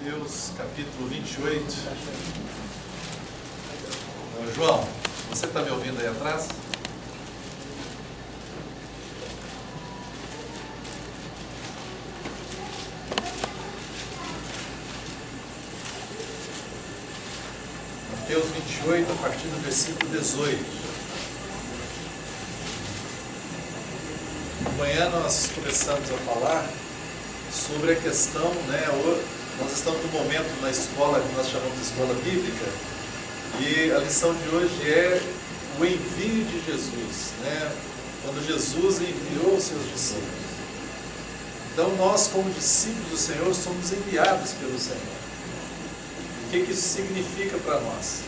Mateus capítulo 28. João, você está me ouvindo aí atrás? Mateus 28, a partir do versículo 18. Amanhã nós começamos a falar sobre a questão, nós estamos no momento na escola que nós chamamos de escola bíblica, e a lição de hoje é o envio de Jesus, quando Jesus enviou os seus discípulos. Então nós, como discípulos do Senhor, somos enviados pelo Senhor. O que isso significa para nós?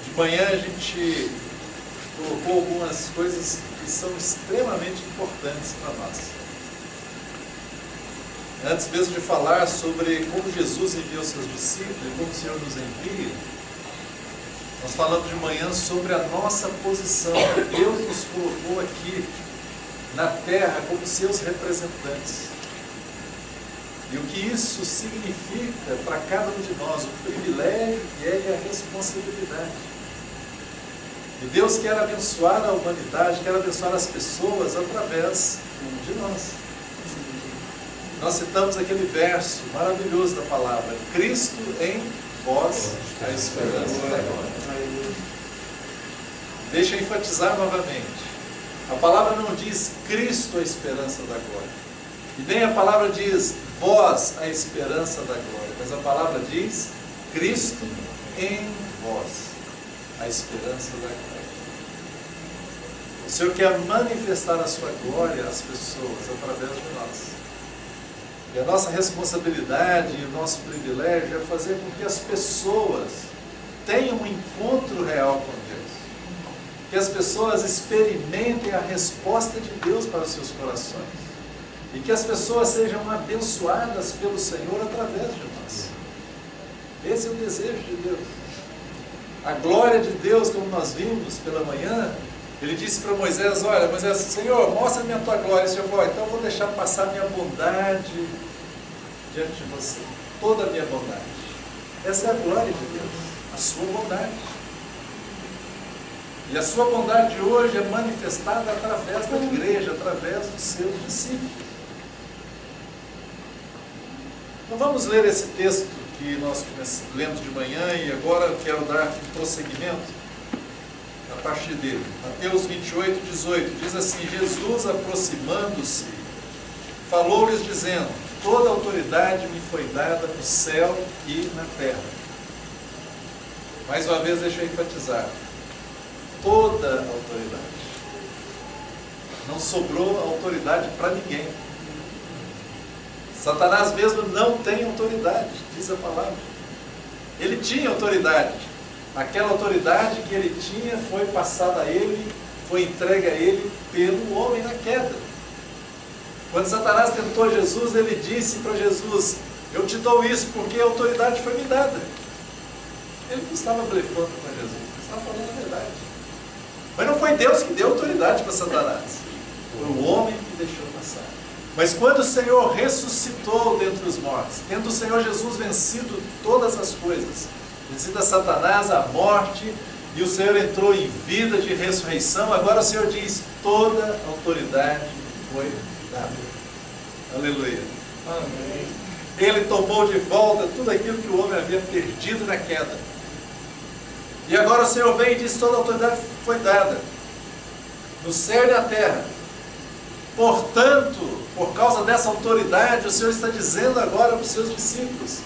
De manhã a gente colocou algumas coisas que são extremamente importantes para nós. Antes mesmo de falar sobre como Jesus enviou seus discípulos e como o Senhor nos envia, nós falamos de manhã sobre a nossa posição. Deus nos colocou aqui na terra como seus representantes. E o que isso significa para cada um de nós, o privilégio que é e a responsabilidade. E Deus quer abençoar a humanidade, quer abençoar as pessoas através de nós. Nós citamos aquele verso maravilhoso da palavra: Cristo em vós, a esperança da glória. Deixa eu enfatizar novamente. A palavra não diz Cristo a esperança da glória. E nem a palavra diz vós a esperança da glória. Mas a palavra diz Cristo em vós, a esperança da glória. O Senhor quer manifestar a sua glória às pessoas através de nós. E a nossa responsabilidade e o nosso privilégio é fazer com que as pessoas tenham um encontro real com Deus. Que as pessoas experimentem a resposta de Deus para os seus corações. E que as pessoas sejam abençoadas pelo Senhor através de nós. Esse é o desejo de Deus. A glória de Deus, como nós vimos pela manhã, Ele disse para Moisés: olha, Moisés, Senhor, mostra-me a tua glória. O Senhor falou: então eu vou deixar passar minha bondade diante de você, toda a minha bondade. Essa é a glória de Deus, a sua bondade. E a sua bondade hoje é manifestada através da igreja, através dos seus discípulos. Então vamos ler esse texto que nós lemos de manhã e agora eu quero dar um prosseguimento a partir dele. Mateus 28, 18, diz assim: Jesus, aproximando-se, falou-lhes dizendo: toda autoridade me foi dada no céu e na terra. Mais uma vez deixa eu enfatizar: toda autoridade. Não sobrou autoridade para ninguém. Satanás mesmo não tem autoridade, diz a palavra. Ele tinha autoridade. Aquela autoridade que ele tinha foi passada a ele, foi entregue a ele pelo homem na queda. Quando Satanás tentou Jesus, ele disse para Jesus: eu te dou isso porque a autoridade foi me dada. Ele não estava blefando com Jesus, ele estava falando a verdade. Mas não foi Deus que deu autoridade para Satanás, foi o homem que deixou passar. Mas quando o Senhor ressuscitou dentre os mortos, tendo o Senhor Jesus vencido todas as coisas, vencido a Satanás, a morte, e o Senhor entrou em vida de ressurreição, agora o Senhor diz: toda autoridade foi dada. Aleluia. Amém. Ele tomou de volta tudo aquilo que o homem havia perdido na queda. E agora o Senhor vem e diz: toda autoridade foi dada no céu e na terra. Portanto, por causa dessa autoridade, o Senhor está dizendo agora para os seus discípulos: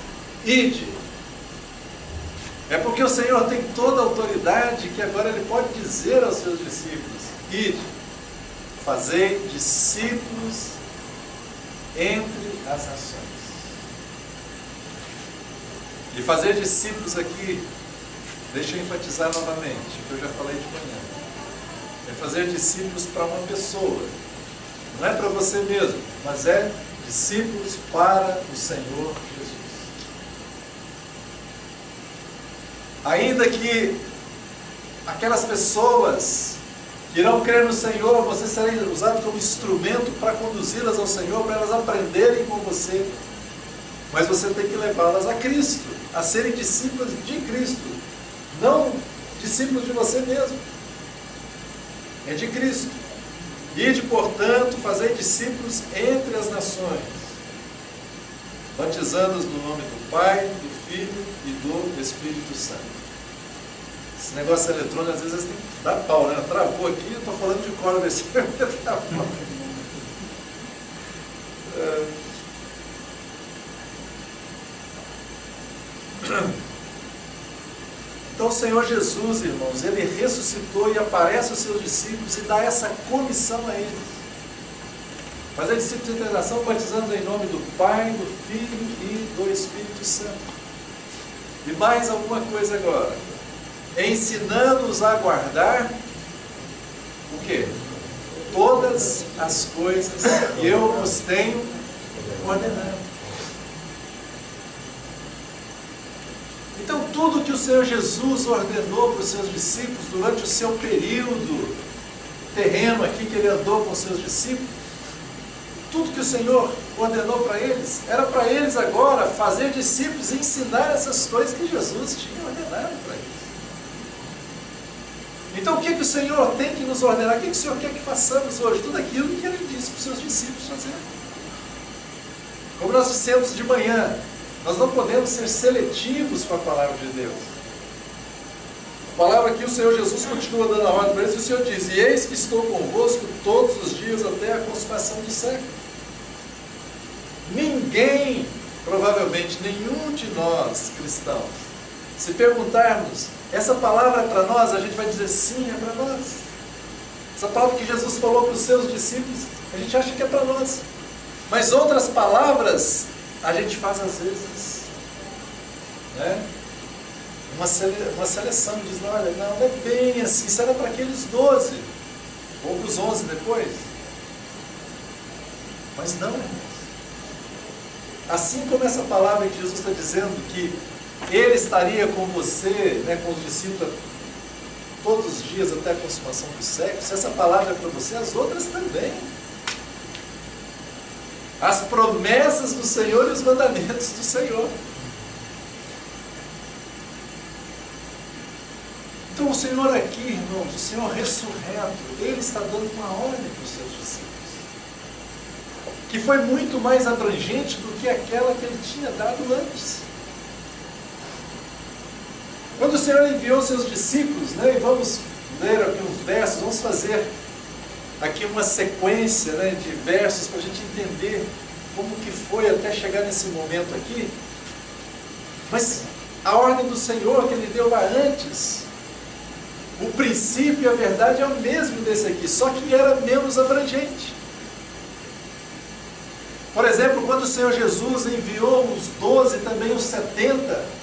ide. É porque o Senhor tem toda a autoridade que agora Ele pode dizer aos seus discípulos: ide, fazei discípulos entre as nações. E fazer discípulos aqui, deixa eu enfatizar novamente, que eu já falei de manhã, é fazer discípulos para uma pessoa. Não é para você mesmo, mas é discípulos para o Senhor Jesus. Ainda que aquelas pessoas que irão crer no Senhor, você será usado como instrumento para conduzi-las ao Senhor, para elas aprenderem com você. mas você tem que levá-las a Cristo, a serem discípulos de Cristo, não discípulos de você mesmo, é de Cristo. Ide, portanto, fazer discípulos entre as nações, batizando-os no nome do Pai, do Filho e do Espírito Santo. Esse negócio eletrônico, às vezes, tem que dar pau, né? Travou aqui, eu estou falando de cor desse Então o Senhor Jesus, irmãos, Ele ressuscitou e aparece aos seus discípulos e dá essa comissão a eles. Fazer discípulos de internação, batizando em nome do Pai, do Filho e do Espírito Santo. E mais alguma coisa agora. Ensinando-os a guardar o quê? Todas as coisas que eu vos tenho ordenado. Então, tudo que o Senhor Jesus ordenou para os seus discípulos durante o seu período terreno aqui, que Ele andou com os seus discípulos, tudo que o Senhor ordenou para eles, era para eles agora fazer discípulos e ensinar essas coisas que Jesus tinha ordenado para eles. Então, o que o Senhor tem que nos ordenar? O que o Senhor quer que façamos hoje? Tudo aquilo que Ele disse para os seus discípulos fazer. Como nós dissemos de manhã, nós não podemos ser seletivos com a palavra de Deus. A palavra que o Senhor Jesus continua dando a ordem para eles, e o Senhor diz: e eis que estou convosco todos os dias até a consumação do século. Ninguém, provavelmente nenhum de nós cristãos, se perguntarmos, essa palavra é para nós, a gente vai dizer sim, é para nós. Essa palavra que Jesus falou para os seus discípulos, a gente acha que é para nós. Mas outras palavras, a gente faz às vezes, né, uma seleção, diz, olha, não é bem assim, isso era para aqueles 12, ou para os 11 depois. Mas não, irmãos. Assim como essa palavra que Jesus está dizendo que Ele estaria com você, né, com os discípulos, todos os dias até a consumação do século, se essa palavra é para você, as outras também. As promessas do Senhor e os mandamentos do Senhor. Então o Senhor aqui, irmãos, o Senhor ressurreto, Ele está dando uma ordem para os seus discípulos, que foi muito mais abrangente do que aquela que Ele tinha dado antes. Quando o Senhor enviou seus discípulos, né, e vamos ler aqui uns versos, vamos fazer aqui uma sequência, né, de versos para a gente entender como que foi até chegar nesse momento aqui. Mas a ordem do Senhor que Ele deu lá antes, o princípio e a verdade é o mesmo desse aqui, só que era menos abrangente. Por exemplo, quando o Senhor Jesus enviou os 12, também os 70,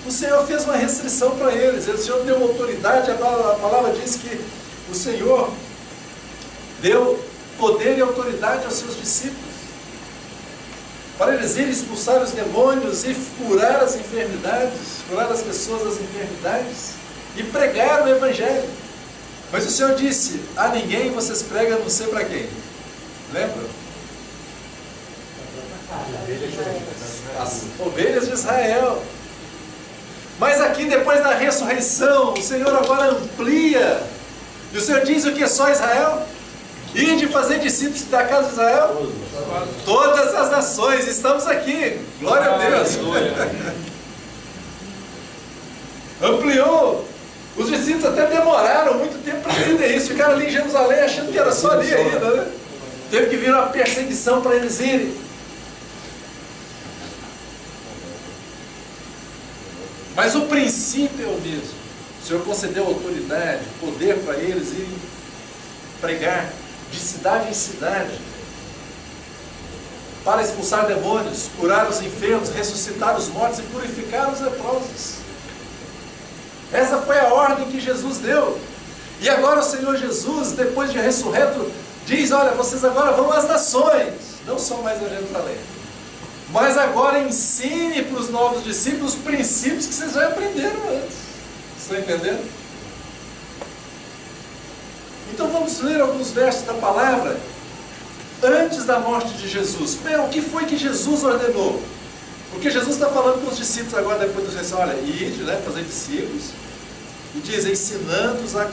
o Senhor fez uma restrição para eles. O Senhor deu autoridade, a palavra diz que o Senhor deu poder e autoridade aos seus discípulos, para eles irem expulsar os demônios e curar as enfermidades, curar as pessoas das enfermidades, e pregar o Evangelho. Mas o Senhor disse, a ninguém vocês pregam, não sei para quem. Lembra? As ovelhas de Israel. Mas aqui, depois da ressurreição, o Senhor agora amplia. E o Senhor diz o que? Só Israel? E de fazer discípulos da casa de Israel? Todas as nações, estamos aqui. Glória a Deus. Ampliou. Os discípulos até demoraram muito tempo para entender isso. Ficaram ali em Jerusalém achando que era só ali ainda, né? Teve que vir uma perseguição para eles irem. Mas o princípio é o mesmo. O Senhor concedeu autoridade, poder para eles irem pregar de cidade em cidade, para expulsar demônios, curar os enfermos, ressuscitar os mortos e purificar os leprosos. Essa foi a ordem que Jesus deu. E agora o Senhor Jesus, depois de ressurreto, diz, olha, vocês agora vão às nações, não só mais a Jerusalém, mas agora ensine para os novos discípulos os princípios que vocês já aprenderam antes. Estão entendendo? Então vamos ler alguns versos da palavra antes da morte de Jesus. O que foi que Jesus ordenou? Porque Jesus está falando com os discípulos agora, depois do ressurreição, olha, ide, né, fazer discípulos, e diz, ensinando-os a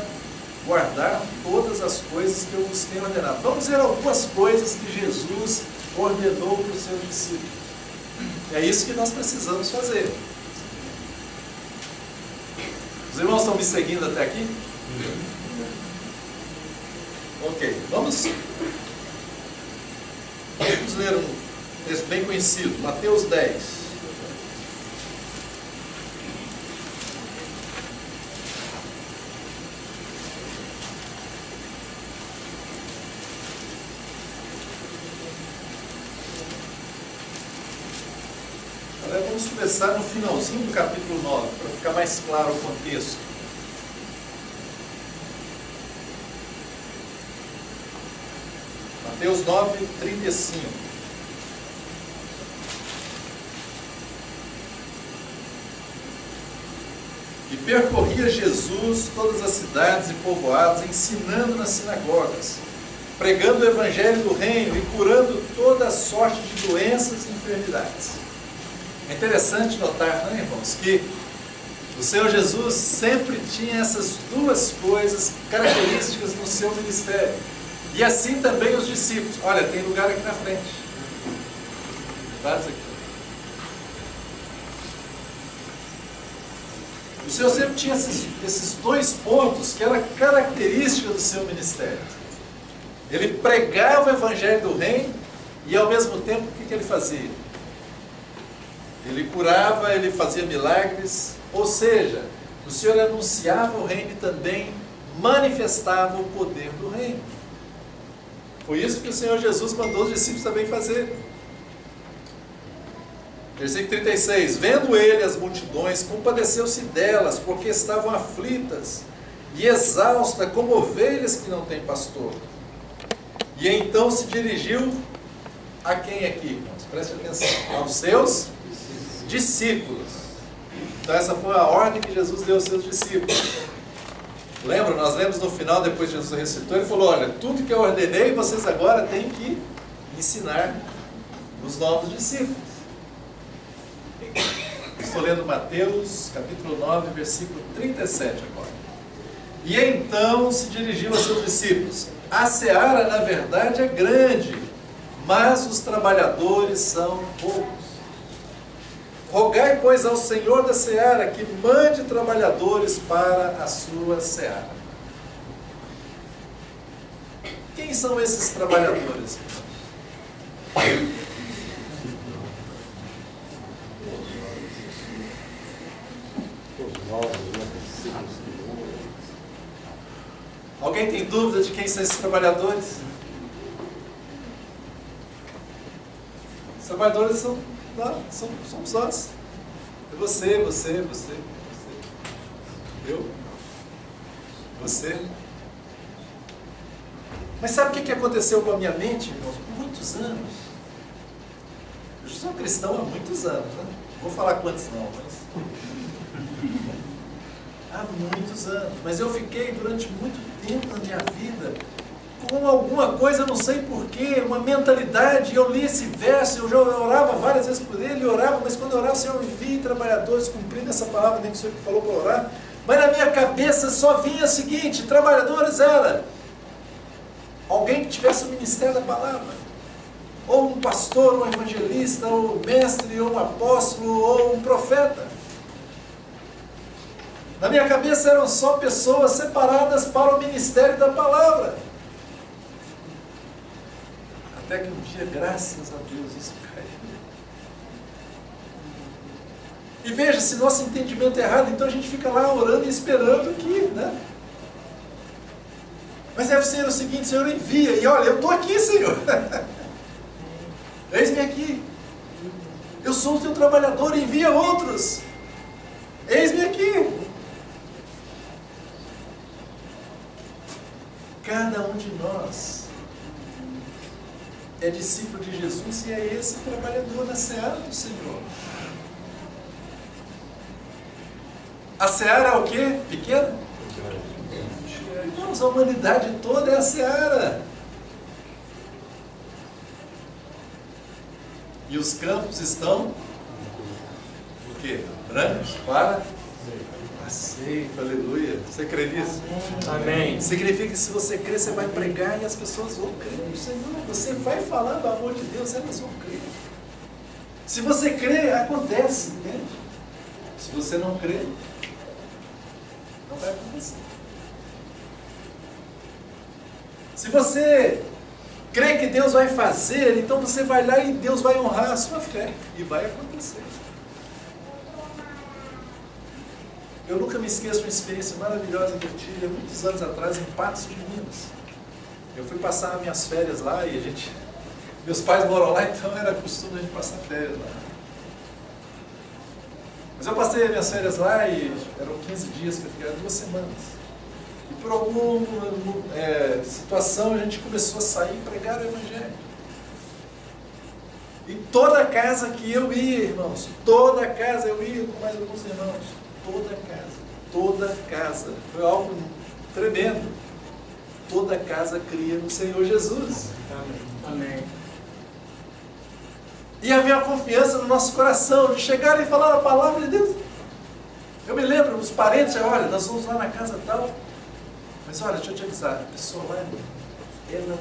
guardar todas as coisas que eu vos tenho ordenado. Vamos ver algumas coisas que Jesus ordenou para os seus discípulos. É isso que nós precisamos fazer. Os irmãos estão me seguindo até aqui? Ok, vamos ler um texto bem conhecido, Mateus 10. Agora vamos começar no finalzinho do capítulo 9, para ficar mais claro o contexto. Mateus 9, 35. E percorria Jesus todas as cidades e povoados, ensinando nas sinagogas, pregando o evangelho do reino e curando toda a sorte de doenças e enfermidades. É interessante notar, não é, irmãos, que o Senhor Jesus sempre tinha essas duas coisas características no seu ministério. E assim também os discípulos. Olha, tem lugar aqui na frente. Vários aqui. O Senhor sempre tinha esses dois pontos que eram características do seu ministério. Ele pregava o evangelho do reino e ao mesmo tempo o que ele fazia? Ele curava, ele fazia milagres, ou seja, o Senhor anunciava o reino e também manifestava o poder do reino. Foi isso que o Senhor Jesus mandou os discípulos também fazer. Versículo 36, vendo ele as multidões, compadeceu-se delas, porque estavam aflitas e exaustas como ovelhas que não têm pastor. E então se dirigiu a quem aqui, irmãos? Preste atenção, aos seus discípulos. Então essa foi a ordem que Jesus deu aos seus discípulos. Lembra? Nós lemos no final, depois de Jesus ressuscitou, ele falou, olha, tudo que eu ordenei, vocês agora têm que ensinar os novos discípulos. Estou lendo Mateus, capítulo 9, versículo 37 agora. E então se dirigiu aos seus discípulos, a seara, na verdade, é grande, mas os trabalhadores são poucos. Rogai, pois, ao Senhor da seara que mande trabalhadores para a sua seara. Quem são esses trabalhadores? Alguém tem dúvida de quem são esses trabalhadores? Os trabalhadores somos nós. É você. Eu. Você. Mas sabe o que aconteceu com a minha mente, irmãos? Por muitos anos. Eu sou cristão há muitos anos, né? Não vou falar quantos não, mas... há muitos anos. Mas eu fiquei durante muito tempo na minha vida com alguma coisa, não sei porquê, uma mentalidade. Eu li esse verso, eu já orava várias vezes por ele, mas quando eu orava, o Senhor envia trabalhadores, cumprindo essa palavra, nem que o Senhor falou para orar. Mas na minha cabeça só vinha o seguinte: trabalhadores era alguém que tivesse o ministério da palavra, ou um pastor, ou um evangelista, ou um mestre, ou um apóstolo, ou um profeta. Na minha cabeça eram só pessoas separadas para o ministério da palavra. Até que um dia, graças a Deus, isso caiu. E veja, se nosso entendimento é errado, então a gente fica lá orando e esperando que, né? Mas deve ser o seguinte: Senhor, envia. E olha, eu estou aqui, Senhor. Eis-me aqui. Eu sou o teu trabalhador, envia outros. Eis-me aqui. Cada um de nós é discípulo de Jesus e é esse trabalhador na seara do Senhor. A seara é o quê? Pequena? Irmãos, a humanidade toda é a seara. E os campos estão quê? Brancos para aceito, aleluia. Você crê nisso? Amém. Significa que se você crer, você vai pregar e as pessoas vão crer no Senhor. Você vai falar do amor de Deus, elas vão crer. Se você crê, acontece, entende? Se você não crê, não vai acontecer. Se você crê que Deus vai fazer, então você vai lá e Deus vai honrar a sua fé. E vai acontecer. Eu nunca me esqueço de uma experiência maravilhosa que eu tive há muitos anos atrás em Patos de Minas. Eu fui passar minhas férias lá e meus pais moram lá, então era costume a gente passar férias lá. Mas eu passei minhas férias lá e eram 15 dias que eu fiquei, 2 semanas. E por alguma situação a gente começou a sair e pregar o Evangelho. E toda casa que eu ia, irmãos, toda casa eu ia com mais alguns irmãos. Toda casa. Foi algo tremendo. Toda casa cria no Senhor Jesus. Amém. E havia uma confiança no nosso coração de chegar e falar a palavra de Deus. Eu me lembro, os parentes, olha, nós vamos lá na casa tal. Mas olha, deixa eu te avisar, a pessoa lá, ela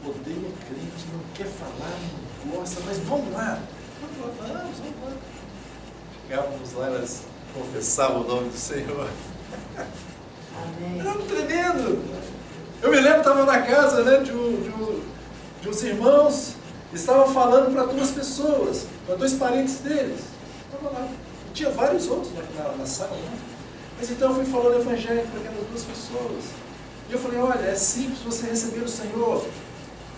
odeia crente, não quer falar, não gosta, mas vamos lá. Vamos lá. Chegávamos lá, elas confessavam o nome do Senhor. Amém. Era tremendo. Eu me lembro, estava na casa, né, de uns irmãos, estavam falando para 2 pessoas, para 2 parentes deles. Estava lá. E tinha vários outros na sala, né? Mas então eu fui falando o Evangelho para aquelas 2 pessoas. E eu falei, olha, é simples você receber o Senhor.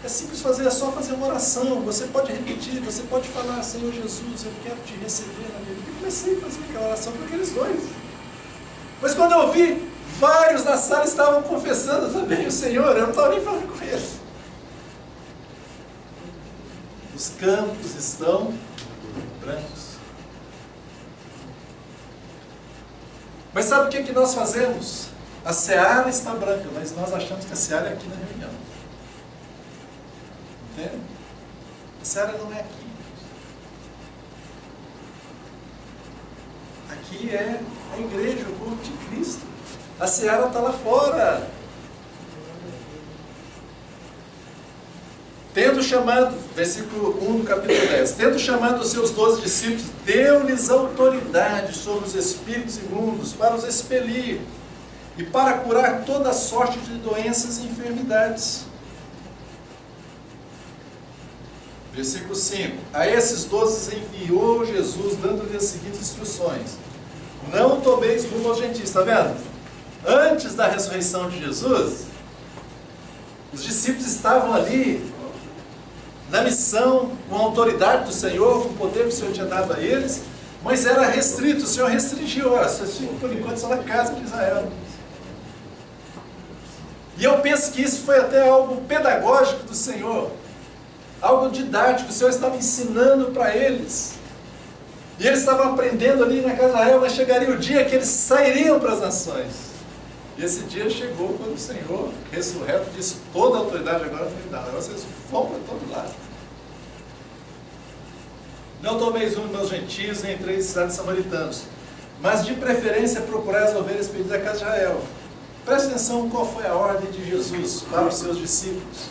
É simples fazer, é só fazer uma oração. Você pode repetir, você pode falar, Senhor Jesus, eu quero te receber na minha vida. E comecei a fazer aquela oração para aqueles 2. Mas quando eu vi, vários na sala estavam confessando também o Senhor. Eu não estava nem falando com eles. Os campos estão brancos. Mas sabe o que nós fazemos? A seara está branca, mas nós achamos que a seara é aqui na reunião. Entende? A seara não é aqui. Aqui é a igreja, o corpo de Cristo. A seara está lá fora. Tendo chamado, versículo 1 do capítulo 10, tendo chamado os seus 12 discípulos, deu-lhes autoridade sobre os espíritos imundos para os expelir e para curar toda sorte de doenças e enfermidades. Versículo 5, a esses 12 enviou Jesus, dando-lhes as seguintes instruções: não tomeis rumo aos gentios. Está vendo? Antes da ressurreição de Jesus, os discípulos estavam ali na missão, com a autoridade do Senhor, com o poder que o Senhor tinha dado a eles, mas era restrito, o Senhor restringiu, vocês ficam por enquanto só na casa de Israel. E eu penso que isso foi até algo pedagógico do Senhor, algo didático, o Senhor estava ensinando para eles, e eles estavam aprendendo ali na casa de Israel, mas chegaria o dia que eles sairiam para as nações. E esse dia chegou quando o Senhor, ressurreto, disse: toda a autoridade agora foi dada. Agora vocês vão para todo lado. Não tomeis rumo aos gentios, nem entreis em cidades samaritanos, mas de preferência procurai as ovelhas perdidas da casa de Israel. Preste atenção qual foi a ordem de Jesus para os seus discípulos.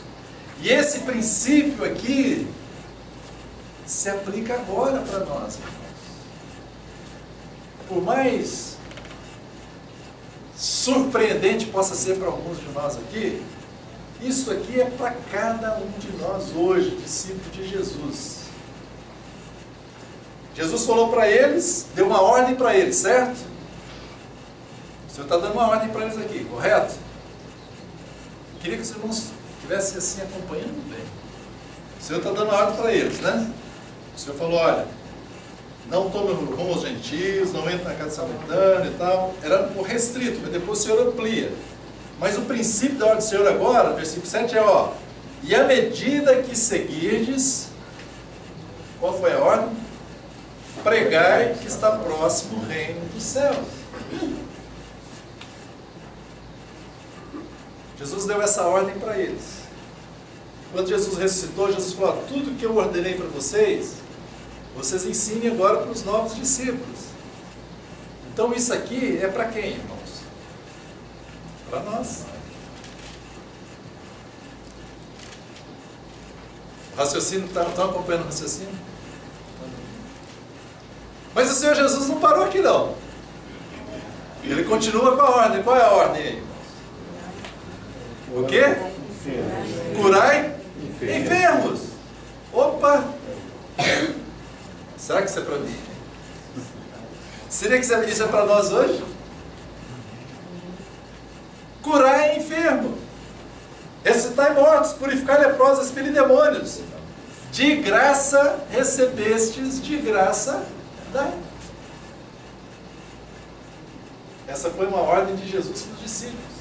E esse princípio aqui se aplica agora para nós, irmãos. Por mais surpreendente possa ser para alguns de nós aqui, isso aqui é para cada um de nós hoje, discípulo de Jesus. Jesus falou para eles, deu uma ordem para eles, certo? O Senhor está dando uma ordem para eles aqui, correto? Eu queria que os irmãos estivessem assim acompanhando bem. O Senhor está dando uma ordem para eles, né? O Senhor falou, olha, não tome rumo aos gentios, não entre na casa samaritana e tal. Era por restrito, mas depois o Senhor amplia. Mas o princípio da ordem do Senhor agora, versículo 7 é, e à medida que seguirdes, qual foi a ordem? Pregai que está próximo o reino dos céus. Jesus deu essa ordem para eles. Quando Jesus ressuscitou, Jesus falou, tudo que eu ordenei para vocês, vocês ensinem agora para os novos discípulos. Então isso aqui é para quem, irmãos? Para nós. O raciocínio, estão acompanhando o raciocínio? Mas o Senhor Jesus não parou aqui não. Ele continua com a ordem. Qual é a ordem aí, irmãos? O quê? Curai enfermos. Opa! Será que isso é para mim? Seria que isso é para nós hoje? Curai enfermo. Ressuscitai mortos, purificai leprosos, expelir demônios. De graça recebestes, de graça dai. Essa foi uma ordem de Jesus para os discípulos.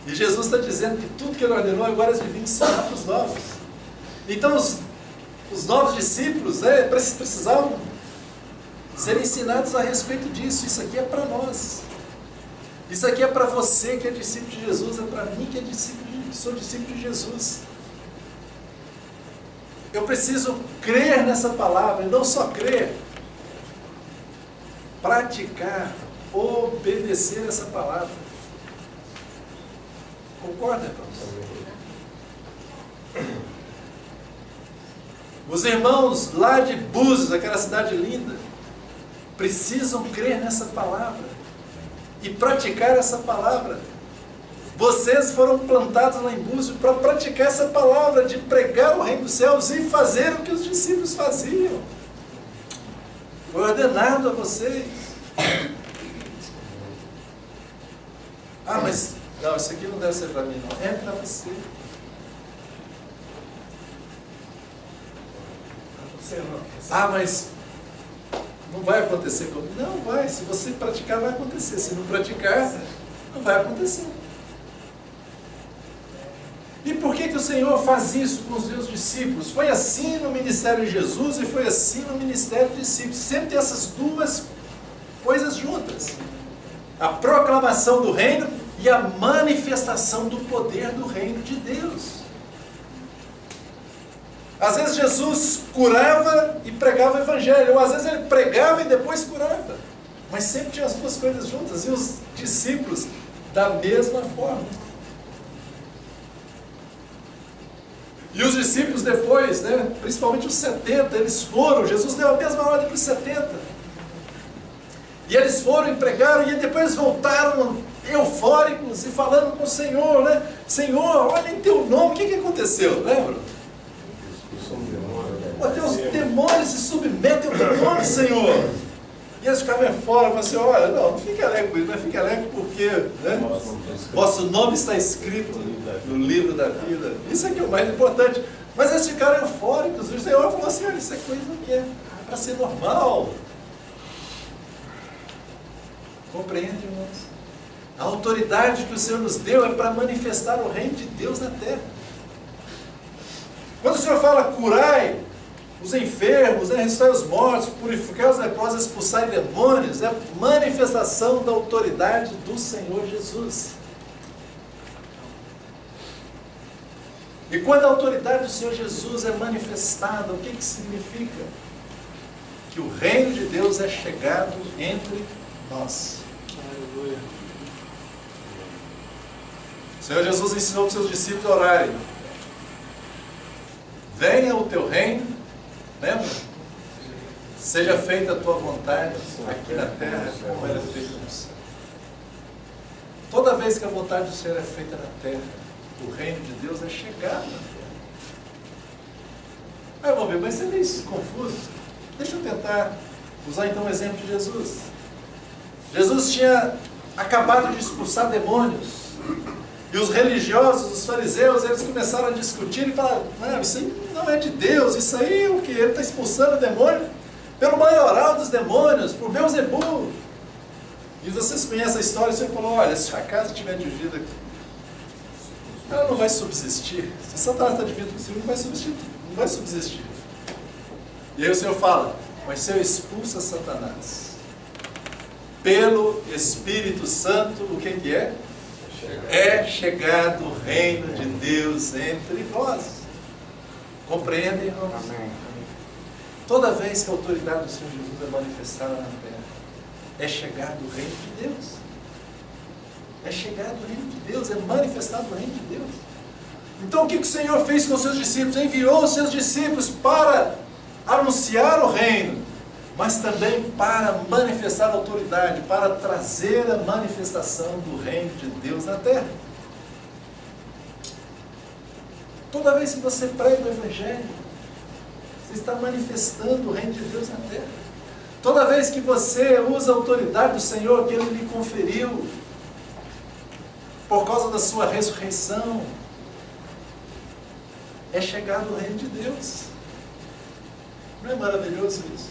E Jesus está dizendo que tudo que ele ordenou agora é de ensinar para os novos. Então os novos discípulos precisavam ser ensinados a respeito disso. Isso aqui é para nós. Isso aqui é para você que é discípulo de Jesus, é para mim que sou discípulo de Jesus. Eu preciso crer nessa palavra, e não só crer, praticar, obedecer essa palavra. Concorda, irmãos? Os irmãos lá de Búzios, aquela cidade linda, precisam crer nessa palavra e praticar essa palavra. Vocês foram plantados lá em Búzios para praticar essa palavra, de pregar o reino dos céus e fazer o que os discípulos faziam. Foi ordenado a vocês. Ah, mas não, isso aqui não deve ser para mim, não. É para você. Ah, mas não vai acontecer comigo. Não vai. Se você praticar, vai acontecer. Se não praticar, não vai acontecer. E por que o Senhor faz isso com os seus discípulos? Foi assim no ministério de Jesus e foi assim no ministério dos discípulos. Sempre tem essas duas coisas juntas. A proclamação do reino e a manifestação do poder do reino de Deus. Às vezes Jesus curava e pregava o evangelho, ou às vezes ele pregava e depois curava. Mas sempre tinha as duas coisas juntas, e os discípulos da mesma forma. E os discípulos depois, principalmente os 70, eles foram, Jesus deu a mesma ordem para os 70. E eles foram e pregaram, e depois voltaram eufóricos e falando com o Senhor, Senhor, olha em teu nome, o que aconteceu? Lembra? Os demônios se submetem ao teu nome, Senhor. E eles ficavam fora, mas assim, olha, não fique alegre com isso, mas fique alegre porque vosso nome está escrito no livro da vida. Isso aqui é o mais importante. Mas eles ficaram eufóricos. O Senhor falou assim, olha, isso é coisa que é para ser normal. Compreende, irmãos? A autoridade que o Senhor nos deu é para manifestar o reino de Deus na terra. Quando o Senhor fala curai os enfermos, ressuscitai os mortos, purificar os leprosos, expulsar demônios, é a manifestação da autoridade do Senhor Jesus. E quando a autoridade do Senhor Jesus é manifestada, o que significa? Que o reino de Deus é chegado entre nós. Aleluia. O Senhor Jesus ensinou para os seus discípulos a orarem. Venha o teu reino, lembra? Seja feita a tua vontade aqui na terra, como ela é feita no céu. Toda vez que a vontade do Senhor é feita na terra, o reino de Deus é chegado na terra. Aí vamos ver, mas você vê isso confuso? Deixa eu tentar usar então o exemplo de Jesus. Jesus tinha acabado de expulsar demônios. E os religiosos, os fariseus, eles começaram a discutir e falaram, não, isso aí não é de Deus, isso aí é o que? Ele está expulsando o demônio pelo maioral dos demônios, por Beelzebul. E vocês conhecem a história, você falou, olha, se a casa estiver dividida, ela não vai subsistir. Se Satanás está dividido com o Senhor, não vai subsistir. E aí o Senhor fala, mas se eu expulso Satanás pelo Espírito Santo, o que é? É chegado o reino de Deus entre vós. Compreendem, irmãos? Amém. Toda vez que a autoridade do Senhor Jesus é manifestada na terra, é chegado o reino de Deus. É chegado o reino de Deus, é manifestado o reino de Deus. Então o que o Senhor fez com os seus discípulos? Enviou os seus discípulos para anunciar o reino, mas também para manifestar a autoridade, para trazer a manifestação do reino de Deus na terra. Toda vez que você prega o Evangelho, você está manifestando o reino de Deus na terra. Toda vez que você usa a autoridade do Senhor que Ele lhe conferiu, por causa da sua ressurreição, é chegado o reino de Deus. Não é maravilhoso isso?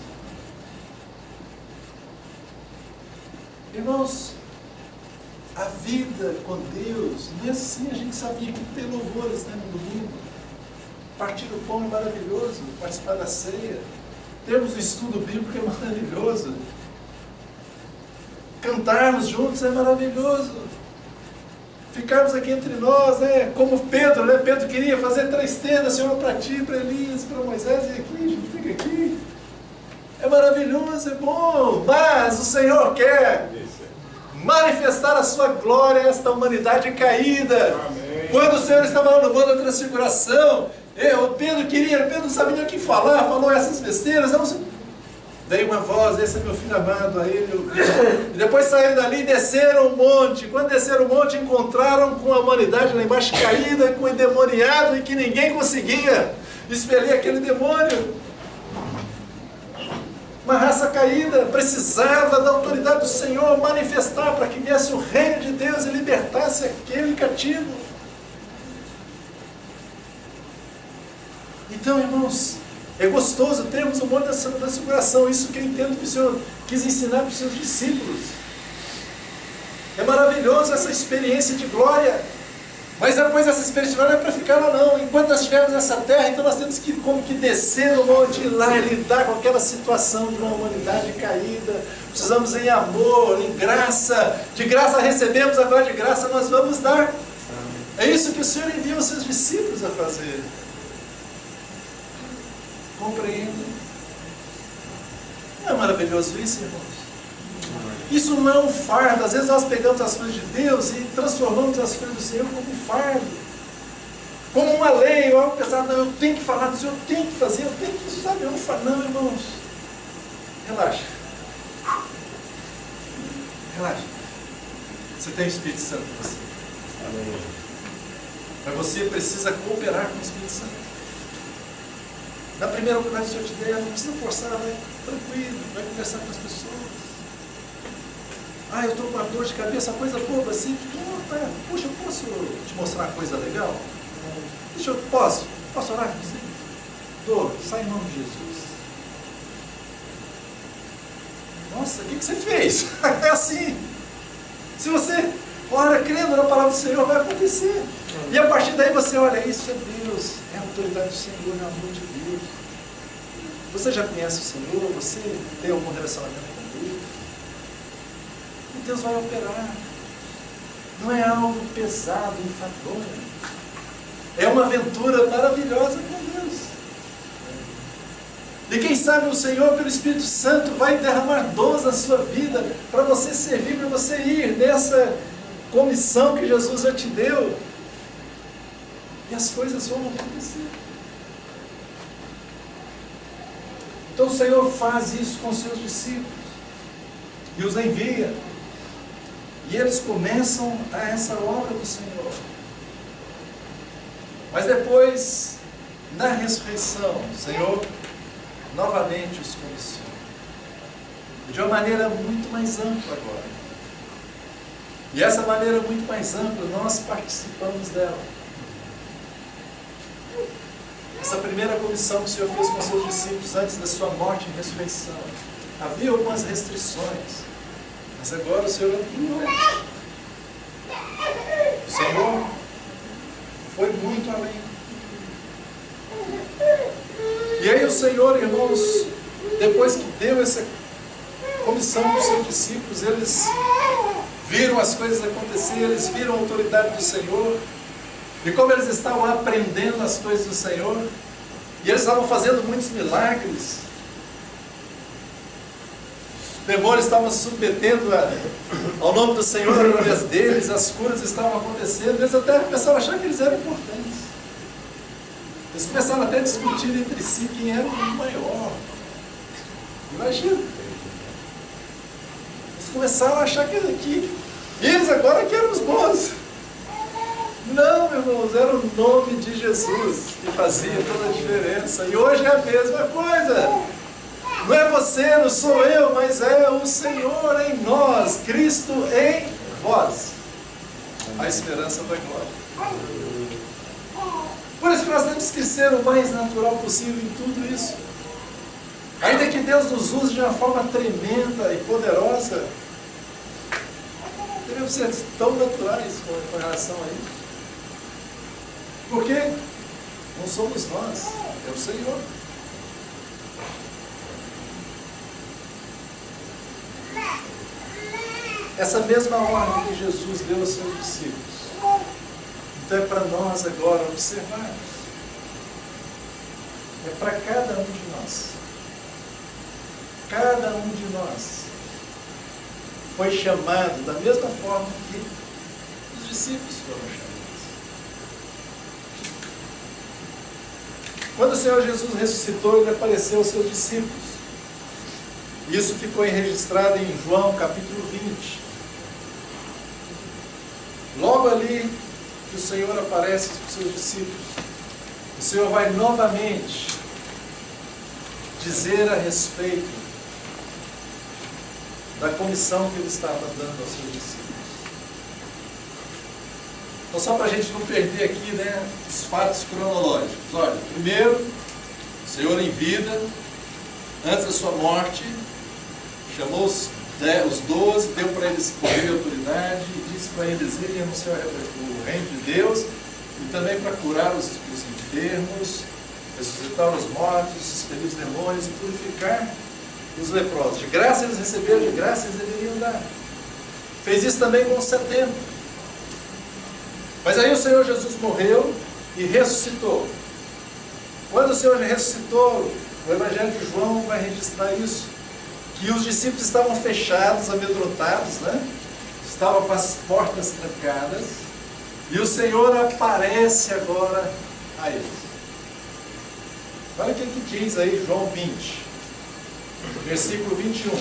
Irmãos, a vida com Deus, não é assim. A gente sabia que ter louvores, né, no domingo. Partir do pão é maravilhoso, participar da ceia. Termos o estudo bíblico é maravilhoso. Cantarmos juntos é maravilhoso. Ficarmos aqui entre nós, né? Como Pedro, né? Pedro queria fazer 3 tendas, Senhor, para ti, para Elias, para Moisés, e aqui, a gente fica aqui. É maravilhoso, é bom, mas o Senhor quer manifestar a sua glória a esta humanidade caída. Amém. Quando o Senhor estava lá no monte da transfiguração, Pedro não sabia nem o que falar, falou essas besteiras. Veio uma voz, esse é meu filho amado, a ele ouviu. E depois saíram dali e desceram o monte. Quando desceram o monte, encontraram com a humanidade lá embaixo caída, com o endemoniado, e que ninguém conseguia expelir aquele demônio. Uma raça caída precisava da autoridade do Senhor manifestar para que viesse o reino de Deus e libertasse aquele cativo. Então, irmãos, é gostoso termos o monte da transfiguração. Isso que eu entendo que o Senhor quis ensinar para os seus discípulos. É maravilhoso essa experiência de glória. Mas depois essa experiência de glória não é para ficar lá não. Enquanto nós estivermos nessa terra, então nós temos que como que descer no monte e lá e lidar com aquela situação de uma humanidade caída. Precisamos em amor, em graça. De graça recebemos, agora de graça nós vamos dar. É isso que o Senhor envia os seus discípulos a fazer. Compreendem? Não é maravilhoso isso, irmãos? Isso não é um fardo. Às vezes nós pegamos as coisas de Deus e transformamos as coisas do Senhor como um fardo, como uma lei, ou algo pesado. Não, eu tenho que falar do Senhor, eu tenho que fazer, eu tenho que, sabe, eu não falo. Não, irmãos, relaxa. Relaxa. Você tem o Espírito Santo em você. Amém. Mas você precisa cooperar com o Espírito Santo. Na primeira oportunidade que o Senhor te der, não precisa forçar, vai tranquilo, vai conversar com as pessoas. Eu estou com uma dor de cabeça, uma coisa boba assim. Puxa, eu posso te mostrar uma coisa legal? Posso orar com você? Dor, sai em nome de Jesus. Nossa, o que você fez? É assim. Se você ora crendo na palavra do Senhor, vai acontecer. E a partir daí você olha, isso é Deus, é a autoridade do Senhor, é o amor de Deus. Você já conhece o Senhor? Você tem algum relacionamento com Deus? E Deus vai operar. Não é algo pesado, enfadonho. É uma aventura maravilhosa com Deus. E quem sabe o Senhor, pelo Espírito Santo, vai derramar dons na sua vida para você servir, para você ir nessa comissão que Jesus já te deu. E as coisas vão acontecer. Então o Senhor faz isso com os seus discípulos e os envia. E eles começam a essa obra do Senhor. Mas depois, na ressurreição, o Senhor novamente os comissiona. De uma maneira muito mais ampla agora. E essa maneira muito mais ampla, nós participamos dela. Essa primeira comissão que o Senhor fez com os seus discípulos antes da sua morte e ressurreição. Havia algumas restrições, mas agora o Senhor ampliou. O Senhor foi muito além. E aí o Senhor, irmãos, depois que deu essa comissão para os seus discípulos, eles viram as coisas acontecer, eles viram a autoridade do Senhor. E como eles estavam aprendendo as coisas do Senhor, e eles estavam fazendo muitos milagres, demônios estavam submetendo ao nome do Senhor através deles, as curas estavam acontecendo, eles até começaram a achar que eles eram importantes. Eles começaram até a discutir entre si quem era o maior. Imagina. Eles começaram a achar que eles agora que eram os bons. Não, meus irmãos, era o nome de Jesus que fazia toda a diferença. E hoje é a mesma coisa. Não é você, não sou eu, mas é o Senhor em nós, Cristo em vós. A esperança da glória. Por isso que nós temos que ser o mais natural possível em tudo isso. Ainda que Deus nos use de uma forma tremenda e poderosa, devemos ser tão naturais com relação a isso. Porque não somos nós, é o Senhor. Essa mesma ordem que Jesus deu aos seus discípulos. Então é para nós agora observarmos. É para cada um de nós. Cada um de nós foi chamado da mesma forma que os discípulos foram chamados. Quando o Senhor Jesus ressuscitou, Ele apareceu aos seus discípulos. Isso ficou registrado em João capítulo 20. Logo ali que o Senhor aparece para os seus discípulos, o Senhor vai novamente dizer a respeito da comissão que Ele estava dando aos seus discípulos. Então, só para a gente não perder aqui, né, os fatos cronológicos. Olha, primeiro, o Senhor em vida, antes da sua morte, chamou os 12, deu para eles poder e autoridade, e disse para eles irem anunciar o reino de Deus, e também para curar os enfermos, ressuscitar os mortos, expelir os demônios e purificar os leprosos. De graça eles receberam, de graça eles deveriam dar. Fez isso também com os 70. Mas aí o Senhor Jesus morreu e ressuscitou. Quando o Senhor ressuscitou, o Evangelho de João vai registrar isso, que os discípulos estavam fechados, amedrontados, né? Estavam com as portas trancadas, e o Senhor aparece agora a eles. Olha o que diz aí João 20, versículo 21.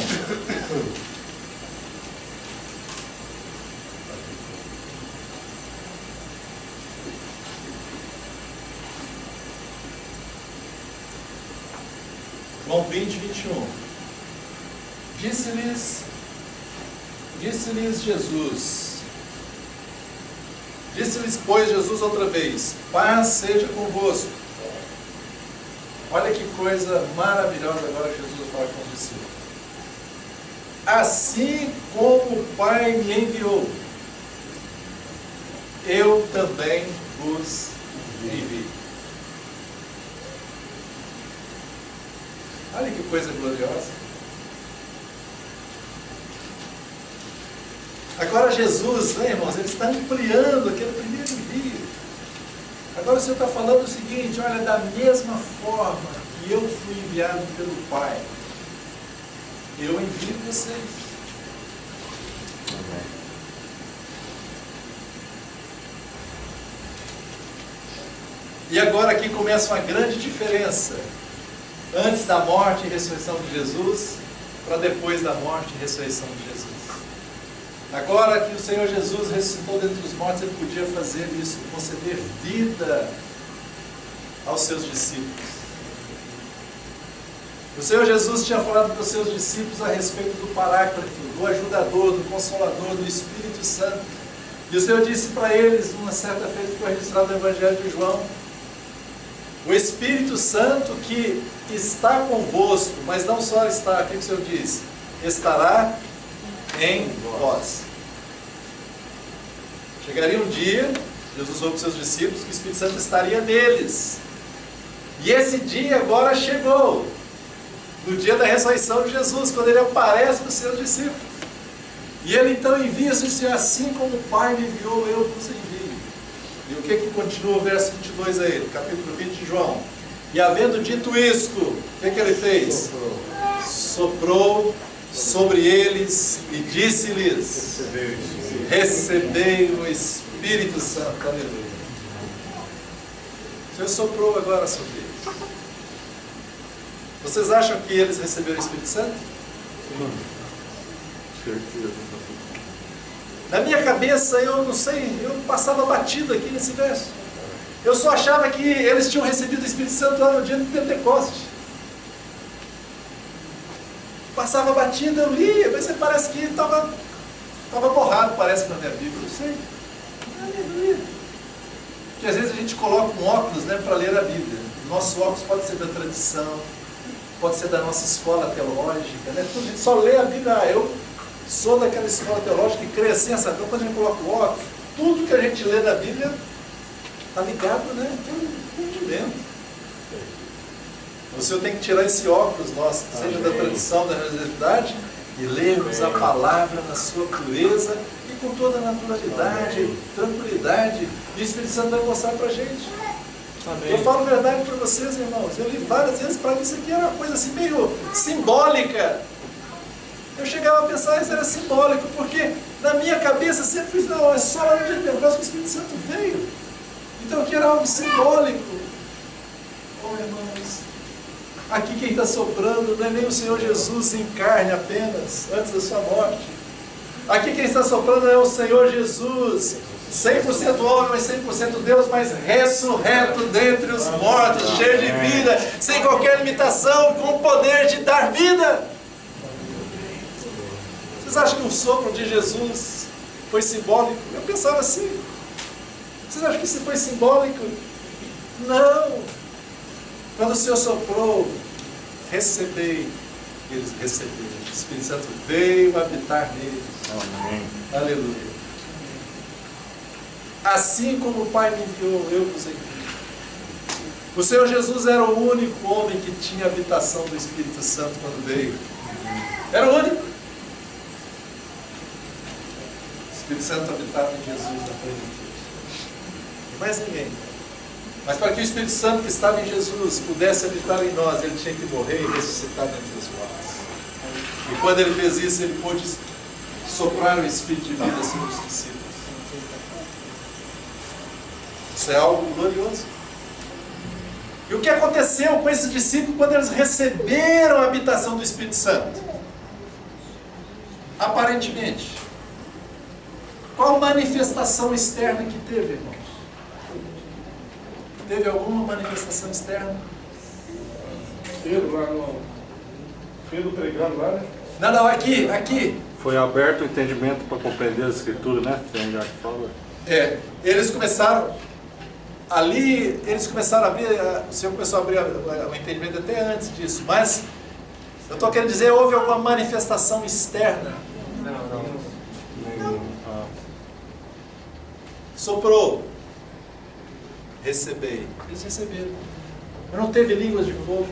João 20, 21. Disse-lhes Jesus. Disse-lhes, pois, Jesus outra vez: paz seja convosco. Olha que coisa maravilhosa agora que Jesus vai falar com os discípulos. Assim como o Pai me enviou, eu também vos envio. Olha que coisa gloriosa. Agora Jesus, né, irmãos, Ele está ampliando aquele primeiro envio. Agora o Senhor está falando o seguinte: olha, da mesma forma que eu fui enviado pelo Pai, eu envio vocês. Amém. E agora aqui começa uma grande diferença. Antes da morte e ressurreição de Jesus, para depois da morte e ressurreição de Jesus. Agora que o Senhor Jesus ressuscitou dentre os mortos, Ele podia fazer isso, conceder vida aos seus discípulos. O Senhor Jesus tinha falado para os seus discípulos a respeito do Paráclito, do Ajudador, do Consolador, do Espírito Santo. E o Senhor disse para eles, uma certa feita, ficou registrado no Evangelho de João: o Espírito Santo que está convosco, mas não só está, o que o Senhor diz? Estará em vós. Chegaria um dia, Jesus falou para os seus discípulos, que o Espírito Santo estaria neles. E esse dia agora chegou, no dia da ressurreição de Jesus, quando Ele aparece para os seus discípulos. E Ele então envia, assim como o Pai me enviou, eu vos envio. E o que continua o verso 22 aí, no capítulo 20 de João? E havendo dito isto, o que Ele fez? Soprou sobre eles e disse-lhes: recebei o Espírito Santo. Aleluia. O Senhor soprou agora sobre eles. Vocês acham que eles receberam o Espírito Santo? Na minha cabeça, eu não sei, eu passava batido aqui nesse verso. Eu só achava que eles tinham recebido o Espírito Santo lá no dia do Pentecostes. Passava batido, eu lia, mas parece que estava borrado, parece, na minha Bíblia, não sei. Aleluia. Porque às vezes a gente coloca um óculos, né, para ler a Bíblia. Nosso óculos pode ser da tradição, pode ser da nossa escola teológica, né? Tudo, a gente só lê a Bíblia. Eu sou daquela escola teológica que crê assim, sabe? Então quando a gente coloca o óculos, tudo que a gente lê na Bíblia está ligado, né? Tudo dentro. O Senhor tem que tirar esse óculos nosso, seja da tradição, da religiosidade, e lermos a palavra na sua pureza e com toda a naturalidade, tranquilidade, e o Espírito Santo vai mostrar para a gente. Amém. Eu falo a verdade para vocês, irmãos. Eu li várias vezes, para mim isso aqui era uma coisa assim meio simbólica. Eu chegava a pensar isso era simbólico, porque na minha cabeça sempre fiz, não, é só lá no dia de Pentecostes que o Espírito Santo veio. Então aqui era algo simbólico. Oh, irmãos, aqui quem está soprando não é nem o Senhor Jesus em carne apenas, antes da sua morte. Aqui quem está soprando é o Senhor Jesus, 100% homem, mas 100% Deus, mas ressurreto dentre os mortos, cheio de vida, sem qualquer limitação, com o poder de dar vida. Vocês acham que o sopro de Jesus foi simbólico? Eu pensava assim. Vocês acham que isso foi simbólico? Não. Quando o Senhor soprou, recebei, eles receberam. O Espírito Santo veio habitar neles. Amém. Aleluia. Assim como o Pai me enviou, eu vos envio. O Senhor Jesus era o único homem que tinha habitação do Espírito Santo quando veio. Era o único. O Espírito Santo habitava em Jesus na plenitude. E mais ninguém. Mas para que o Espírito Santo que estava em Jesus pudesse habitar em nós, ele tinha que morrer e ressuscitar dentre os mortos. E quando ele fez isso, ele pôde soprar o Espírito de vida sobre os discípulos. Isso é algo glorioso. E o que aconteceu com esses discípulos quando eles receberam a habitação do Espírito Santo? Aparentemente, qual manifestação externa que teve, irmãos? Teve alguma manifestação externa? Pedro pregando lá, né? Não, aqui. Foi aberto o entendimento para compreender as escrituras, né? Tem já que fala. Eles começaram, ali, a abrir, o Senhor começou a abrir o entendimento até antes disso, mas eu estou querendo dizer, houve alguma manifestação externa? Não. Soprou. Recebei. Eles receberam. Mas não teve línguas de fogo.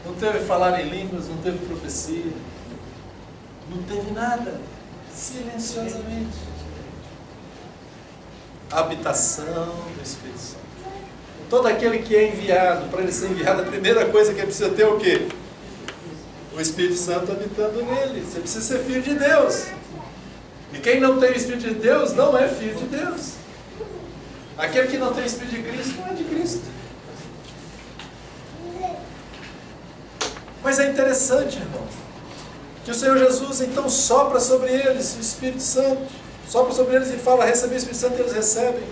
Não teve falar em línguas, não teve profecia. Não teve nada. Silenciosamente. A habitação do Espírito Santo. Todo aquele que é enviado, para ele ser enviado, a primeira coisa que ele precisa ter é o quê? O Espírito Santo habitando nele. Você precisa ser filho de Deus. E quem não tem o Espírito de Deus não é filho de Deus. Aquele que não tem o Espírito de Cristo não é de Cristo. Mas é interessante, irmão, que o Senhor Jesus então sopra sobre eles o Espírito Santo. Sopra sobre eles e fala, receber o Espírito Santo, e eles recebem.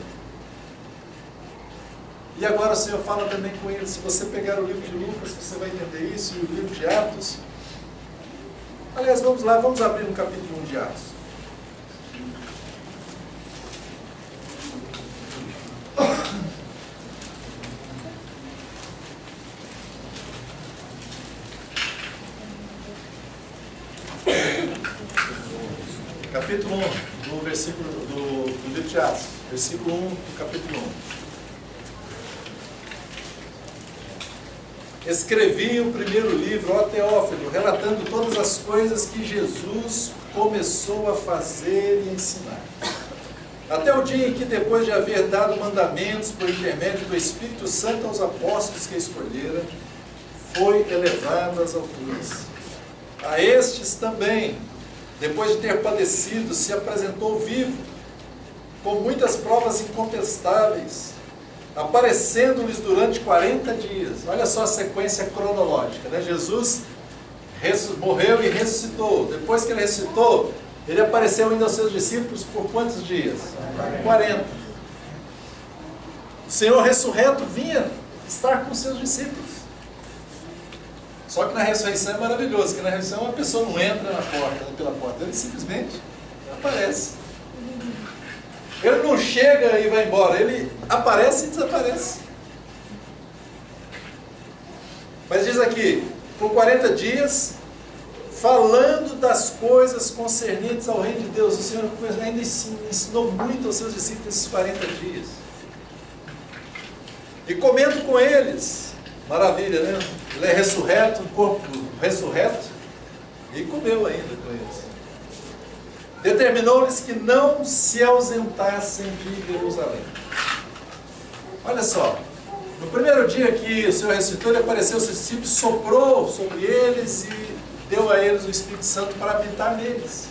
E agora o Senhor fala também com eles. Se você pegar o livro de Lucas, você vai entender isso, e o livro de Atos. Aliás, vamos lá, vamos abrir no capítulo 1 de Atos. Capítulo 1, do versículo do livro de Atos, versículo 1 do capítulo 1. Escrevi o primeiro livro, ó Teófilo, relatando todas as coisas que Jesus começou a fazer e ensinar. Até o dia em que, depois de haver dado mandamentos por intermédio do Espírito Santo aos apóstolos que escolhera, foi elevado às alturas. A estes também, depois de ter padecido, se apresentou vivo, com muitas provas incontestáveis, aparecendo-lhes durante 40 dias. Olha só a sequência cronológica, né? Jesus morreu e ressuscitou. Depois que ele ressuscitou, ele apareceu ainda aos seus discípulos por quantos dias? 40. O Senhor ressurreto vinha estar com os seus discípulos. Só que na ressurreição é maravilhoso, porque na ressurreição a pessoa não entra na porta, pela porta, ele simplesmente aparece. Ele não chega e vai embora, ele aparece e desaparece. Mas diz aqui, por 40 dias, falando das coisas concernentes ao reino de Deus. O Senhor ainda ensinou muito aos seus discípulos esses 40 dias. E comendo com eles, maravilha, né? Ele é ressurreto, um corpo ressurreto, e comeu ainda com eles. Determinou-lhes que não se ausentassem de Jerusalém. Olha só, no primeiro dia que o Senhor ressuscitou, ele apareceu aos seus discípulos, soprou sobre eles e deu a eles o Espírito Santo para habitar neles.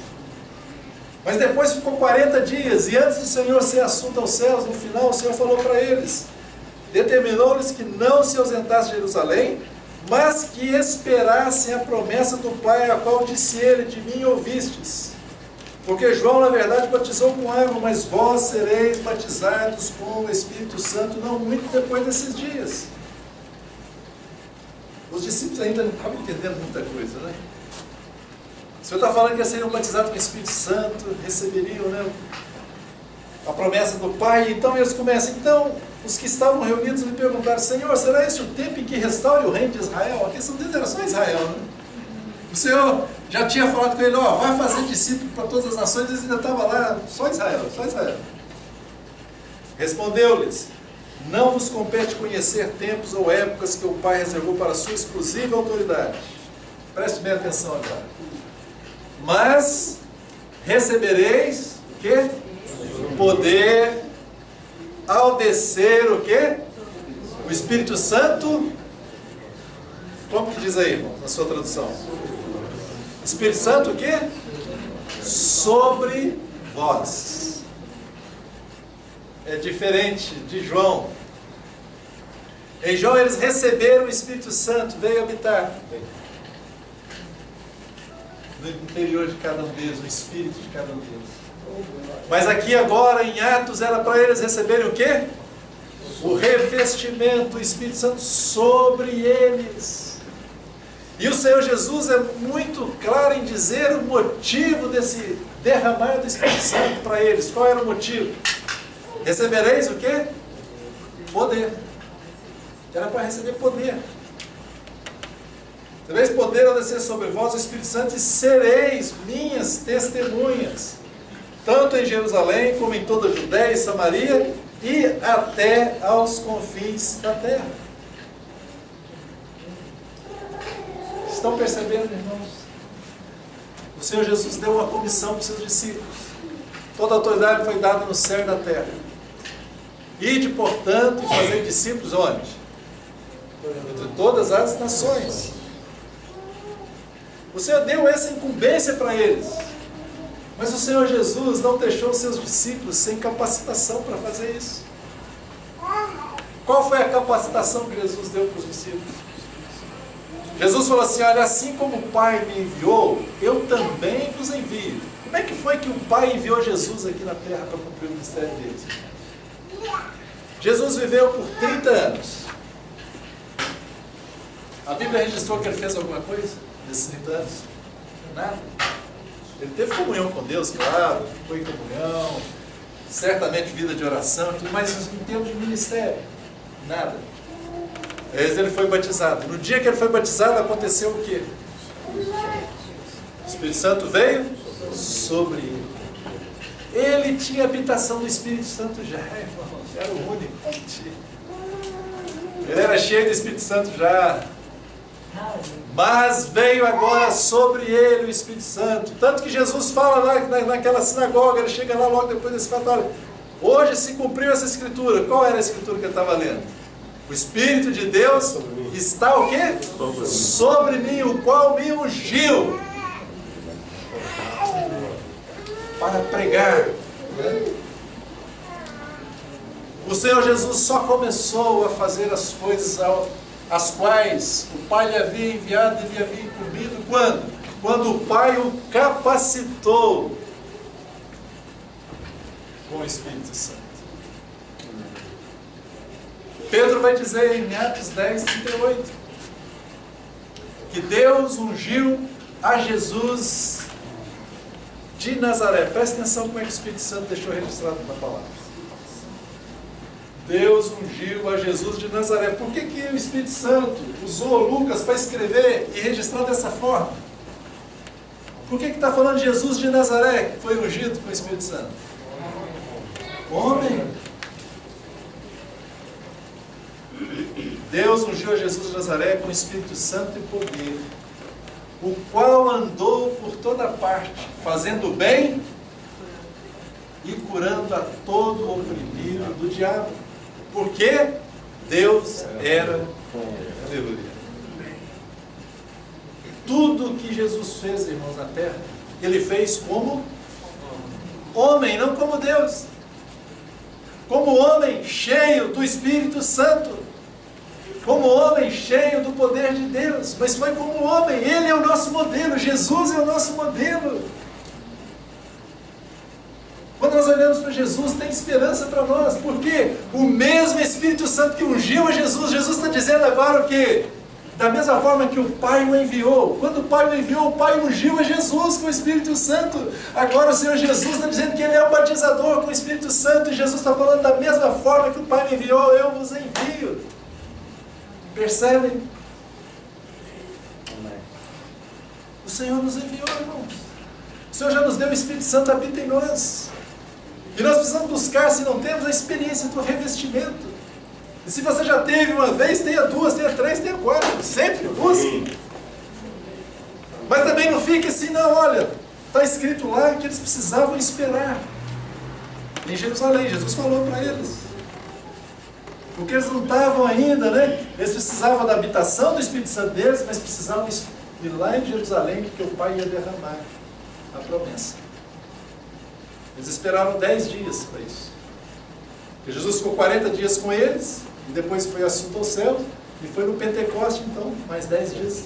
Mas depois ficou 40 dias, e antes do Senhor ser assunto aos céus, no final o Senhor falou para eles, determinou-lhes que não se ausentassem de Jerusalém, mas que esperassem a promessa do Pai, a qual disse ele, de mim ouvistes. Porque João, na verdade, batizou com água, mas vós sereis batizados com o Espírito Santo, não muito depois desses dias. Os discípulos ainda não estavam entendendo muita coisa, né? O Senhor está falando que eles seriam batizados com o Espírito Santo, receberiam, né, a promessa do Pai. Então eles começam. Então, os que estavam reunidos lhe perguntaram, Senhor, será esse o tempo em que restaure o reino de Israel? A questão deles era só Israel, né? O Senhor já tinha falado com ele, vai fazer discípulo para todas as nações, eles ainda estavam lá, só Israel, só Israel. Respondeu-lhes, não vos compete conhecer tempos ou épocas que o Pai reservou para a sua exclusiva autoridade. Preste bem atenção agora. Mas recebereis o quê? Poder ao descer o quê? O Espírito Santo. Como que diz aí, irmão, na sua tradução? Espírito Santo o quê? Sobre vós. É diferente de João. Em João eles receberam o Espírito Santo, veio habitar no interior de cada um deles, no espírito de cada um deles. Mas aqui agora em Atos era para eles receberem o quê? O revestimento do Espírito Santo sobre eles. E o Senhor Jesus é muito claro em dizer o motivo desse derramar do Espírito Santo para eles. Qual era o motivo? Recebereis o quê? Poder. Era para receber poder. Tereis poder ao descer sobre vós o Espírito Santo e sereis minhas testemunhas, tanto em Jerusalém como em toda a Judéia e Samaria e até aos confins da terra. Estão percebendo, irmãos? O Senhor Jesus deu uma comissão para os seus discípulos. Toda a autoridade foi dada no céu e na terra. Ide, portanto, e fazer discípulos onde? Entre todas as nações. O Senhor deu essa incumbência para eles. Mas o Senhor Jesus não deixou os seus discípulos sem capacitação para fazer isso. Qual foi a capacitação que Jesus deu para os discípulos? Jesus falou assim, olha, assim como o Pai me enviou, eu também vos envio. Como é que foi que o Pai enviou Jesus aqui na terra para cumprir o ministério deles? Jesus viveu por 30 anos. A Bíblia registrou que ele fez alguma coisa nesses 30 anos? Nada. Ele teve comunhão com Deus, claro, foi em comunhão, certamente vida de oração, mas em termos de ministério, nada. Ele foi batizado. No dia que ele foi batizado, aconteceu o quê? O Espírito Santo veio sobre ele. Ele tinha habitação do Espírito Santo já, irmãos, era o único que tinha. Ele era cheio do Espírito Santo já. Mas veio agora sobre ele o Espírito Santo. Tanto que Jesus fala lá naquela sinagoga, ele chega lá logo depois desse fato, olha, hoje se cumpriu essa escritura. Qual era a escritura que ele estava lendo? O Espírito de Deus está o quê? Sobre mim, o qual me ungiu para pregar. O Senhor Jesus só começou a fazer as coisas as quais o Pai lhe havia enviado e lhe havia incumbido. Quando? Quando o Pai o capacitou com o Espírito Santo. Pedro vai dizer em Atos 10, 38, que Deus ungiu a Jesus de Nazaré. Presta atenção como é que o Espírito Santo deixou registrado na palavra. Deus ungiu a Jesus de Nazaré. Por que o Espírito Santo usou Lucas para escrever e registrar dessa forma? Por que está falando de Jesus de Nazaré, que foi ungido com o Espírito Santo? Homem. Deus ungiu a Jesus de Nazaré com o Espírito Santo e poder, o qual andou por toda parte, fazendo bem e curando a todo o oprimido do diabo. Porque Deus era com ele. Aleluia. Tudo que Jesus fez, irmãos, na terra, Ele fez como homem, não como Deus. Como homem cheio do Espírito Santo. Como homem cheio do poder de Deus. Mas foi como homem. Ele é o nosso modelo. Jesus é o nosso modelo. Quando nós olhamos para Jesus, tem esperança para nós. Porque o mesmo Espírito Santo que ungiu a Jesus, Jesus está dizendo agora o quê? Da mesma forma que o Pai o enviou. Quando o Pai o enviou, o Pai ungiu a Jesus com o Espírito Santo. Agora o Senhor Jesus está dizendo que Ele é o batizador com o Espírito Santo. E Jesus está falando da mesma forma que o Pai me enviou, eu vos envio. Percebem? O Senhor nos enviou, irmãos. O Senhor já nos deu o Espírito Santo, habita em nós. E nós precisamos buscar, se não temos, a experiência do revestimento. E se você já teve uma vez, tenha duas, tenha três, tenha quatro. Sempre busque. Mas também não fique assim, não, olha, está escrito lá que eles precisavam esperar. Em Jerusalém, Jesus falou para eles. Porque eles não estavam ainda, né? Eles precisavam da habitação do Espírito Santo deles, mas precisavam ir lá em Jerusalém, que o Pai ia derramar a promessa. Eles esperaram 10 dias para isso. E Jesus ficou 40 dias com eles, e depois foi assunto ao céu, e foi no Pentecoste, então, mais 10 dias.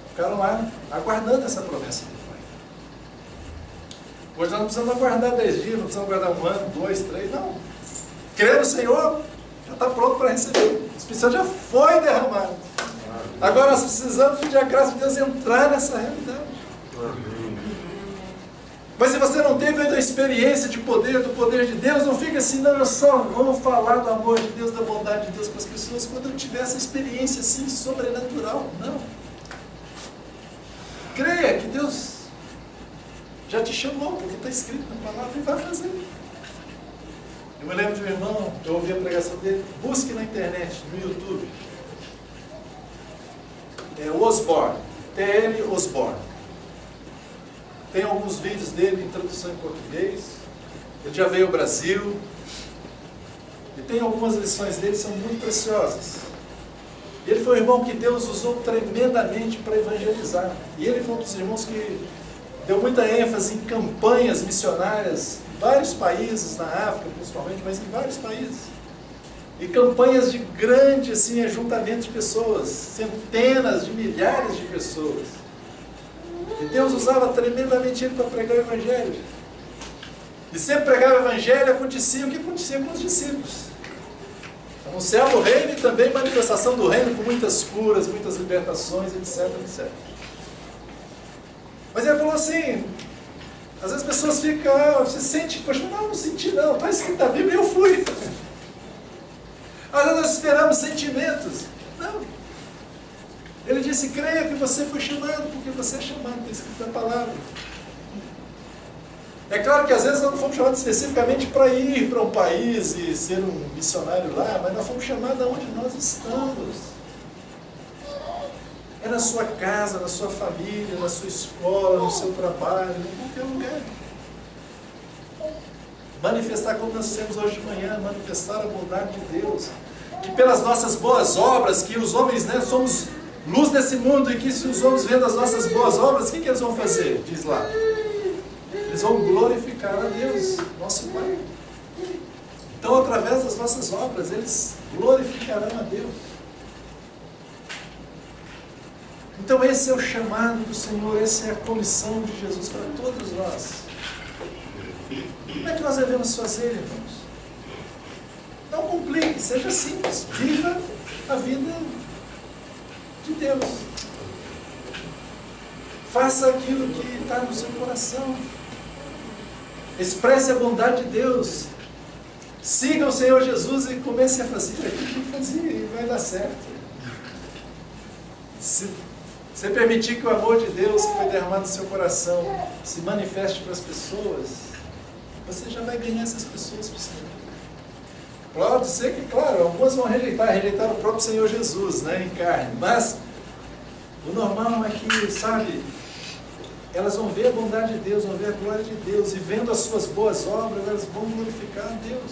Ficaram lá, aguardando essa promessa do Pai. Hoje nós não precisamos aguardar 10 dias, não precisamos aguardar 1 ano, 2, 3, não. Crer no Senhor, já está pronto para receber. O Espírito Santo já foi derramado. Agora nós precisamos pedir a graça de Deus entrar nessa realidade. Mas se você não teve ainda a experiência de poder, do poder de Deus, não fica assim, não, eu só vou falar do amor de Deus, da bondade de Deus para as pessoas quando eu tiver essa experiência assim, sobrenatural. Não. Creia que Deus já te chamou, porque está escrito na palavra e vai fazer. Eu me lembro de um irmão, eu ouvi a pregação dele, busque na internet, no YouTube. É Osborne, T.L. Osborne. Tem alguns vídeos dele em tradução em português. Ele já veio ao Brasil. E tem algumas lições dele que são muito preciosas. Ele foi um irmão que Deus usou tremendamente para evangelizar. E ele foi um dos irmãos que deu muita ênfase em campanhas missionárias em vários países, na África principalmente, mas em vários países. E campanhas de grande assim, ajuntamento de pessoas, centenas de milhares de pessoas. E Deus usava tremendamente ele para pregar o Evangelho. E sempre pregava o Evangelho, acontecia o que acontecia com os discípulos. Anunciava o reino e também manifestação do reino com muitas curas, muitas libertações, etc, etc. Mas ele falou assim, às vezes as pessoas ficam, você sente, poxa, não senti não, está escrito na Bíblia e eu fui. Às vezes nós esperamos sentimentos. Não. Ele disse, creia que você foi chamado, porque você é chamado, está escrito na palavra. É claro que às vezes nós não fomos chamados especificamente para ir para um país e ser um missionário lá, mas nós fomos chamados aonde nós estamos. É na sua casa, na sua família, na sua escola, no seu trabalho, em qualquer lugar. Manifestar como nós fizemos hoje de manhã, manifestar a bondade de Deus. que pelas nossas boas obras, que os homens, né, somos luz desse mundo, e que se os homens vendo as nossas boas obras, o que eles vão fazer? Diz lá. Eles vão glorificar a Deus, nosso Pai. Então, através das nossas obras, eles glorificarão a Deus. Então, esse é o chamado do Senhor, essa é a comissão de Jesus para todos nós. Como é que nós devemos fazer, irmãos? Não complique, seja simples. Viva a vida de Deus. Faça aquilo que está no seu coração. Expresse a bondade de Deus. Siga o Senhor Jesus e comece a fazer aquilo que fazia e vai dar certo. Se você permitir que o amor de Deus que foi derramado no seu coração se manifeste para as pessoas, você já vai ganhar essas pessoas para o Senhor. Pode ser que, claro, algumas vão rejeitar o próprio Senhor Jesus, né, em carne, mas o normal é que, sabe, elas vão ver a bondade de Deus, vão ver a glória de Deus, e vendo as suas boas obras, elas vão glorificar a Deus.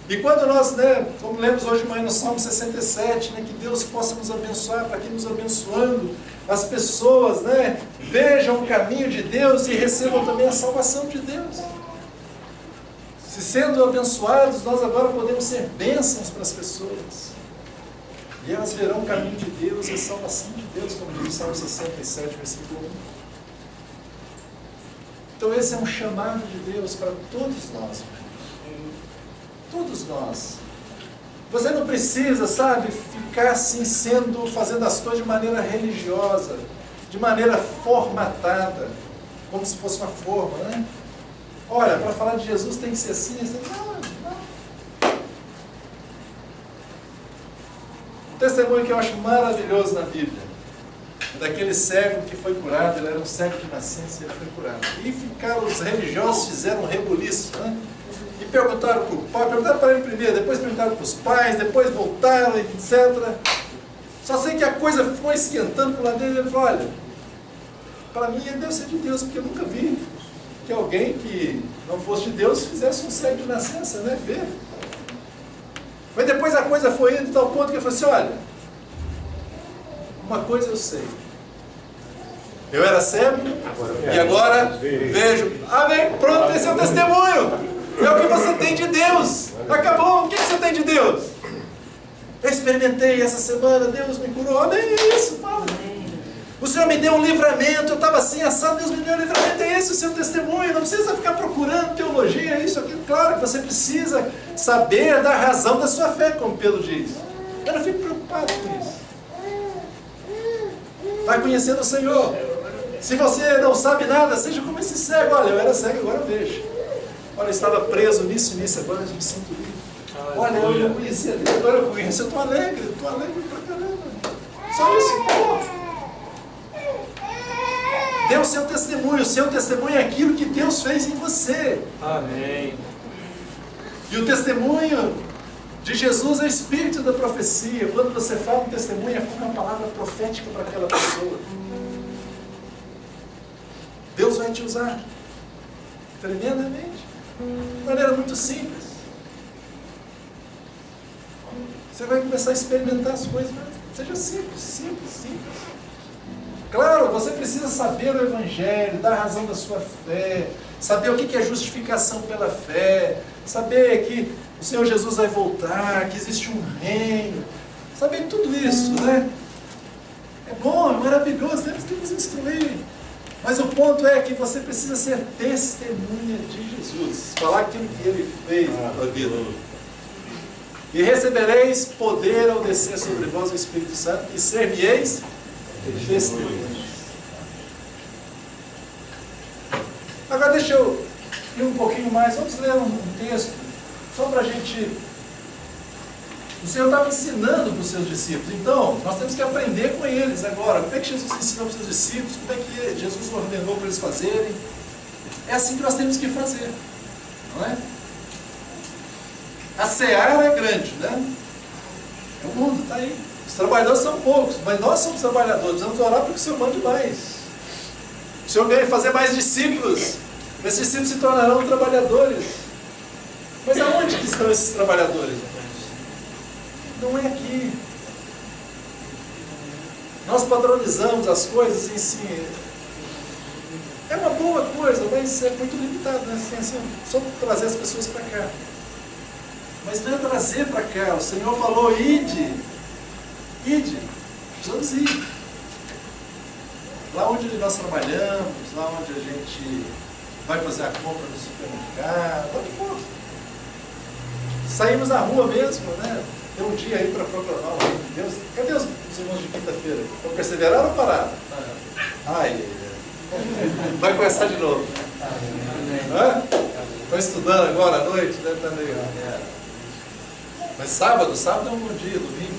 E quando nós, né, como lemos hoje de manhã no Salmo 67, né, que Deus possa nos abençoar, para que nos abençoando, as pessoas, né, vejam o caminho de Deus e recebam também a salvação de Deus. Se sendo abençoados, nós agora podemos ser bênçãos para as pessoas. E elas verão o caminho de Deus e a salvação de Deus, como diz o Salmo 67, versículo 1. Então esse é um chamado de Deus para todos nós. Todos nós. Você não precisa, sabe, ficar assim fazendo as coisas de maneira religiosa, de maneira formatada, como se fosse uma forma, né? Olha, para falar de Jesus tem que ser assim, assim. Não. Um testemunho que eu acho maravilhoso na Bíblia, daquele cego que foi curado. Ele era um cego de nascença e ele foi curado. E ficaram, os religiosos fizeram um rebuliço, né? E perguntaram para o pai, perguntaram para ele primeiro, depois perguntaram para os pais, depois voltaram, etc. Só sei que a coisa foi esquentando para o lado dele. Ele falou: olha, para mim ele deve ser de Deus, porque eu nunca vi que alguém que não fosse de Deus fizesse um cego de nascença, né? Ver. Mas depois a coisa foi indo de tal ponto que ele falou assim: olha, uma coisa eu sei. Eu era cego e agora vejo. Amém? Pronto, esse é o testemunho. É o que você tem de Deus. Acabou. O que você tem de Deus? Eu experimentei essa semana, Deus me curou. Amém, é isso, fala. O Senhor me deu um livramento, eu estava assim, assado, Deus me deu um livramento, é esse o seu testemunho. Não precisa ficar procurando teologia, isso, aquilo. Claro que você precisa saber da razão da sua fé, como Pedro diz. Eu não fico preocupado com isso. Vai conhecendo o Senhor. Se você não sabe nada, seja como esse cego. Olha, eu era cego, agora eu vejo. Olha, eu estava preso nisso, agora eu me sinto livre. Olha, eu não conhecia Deus, agora eu conheço, eu estou alegre pra caramba. Só isso. Dê o seu testemunho é aquilo que Deus fez em você. Amém. E o testemunho de Jesus é o espírito da profecia. Quando você fala um testemunho, é como uma palavra profética para aquela pessoa. Deus vai te usar tremendamente, de maneira muito simples. Você vai começar a experimentar as coisas, mas seja simples. Claro, você precisa saber o Evangelho, dar a razão da sua fé, saber o que é justificação pela fé, saber que o Senhor Jesus vai voltar, que existe um reino, saber tudo isso, né? É bom, é maravilhoso, temos que nos instruir. Mas o ponto é que você precisa ser testemunha de Jesus, falar aquilo que Ele fez na tua vida. E recebereis poder ao descer sobre vós o Espírito Santo, e ser-me-eis testemunhas. Agora deixa eu ir um pouquinho mais, vamos ler um texto, só para a gente... O Senhor estava ensinando para os seus discípulos, então nós temos que aprender com eles agora. Como é que Jesus ensinou para os seus discípulos? Como é que Jesus ordenou para eles fazerem? É assim que nós temos que fazer, não é? A seara é grande, né? É o mundo, está aí. Os trabalhadores são poucos, mas nós somos trabalhadores, vamos orar para que o Senhor mande mais. O Senhor quer fazer mais discípulos, esses discípulos se tornarão trabalhadores. Mas aonde que estão esses trabalhadores? Não é aqui. Nós padronizamos as coisas em si. É uma boa coisa, mas é muito limitado, né? Assim, só trazer as pessoas para cá. Mas não é trazer para cá. O Senhor falou, ide. Ide. Precisamos ir. Lá onde nós trabalhamos, lá onde a gente vai fazer a compra no supermercado, onde for. Saímos na rua mesmo, né? Tem um dia aí para proclamar o reino de Deus. Cadê os irmãos de quinta-feira? Estão perseverando ou pararam? Ai, vai começar de novo. Estão estudando agora à noite? Deve estar meio. Mas sábado é um bom dia, domingo.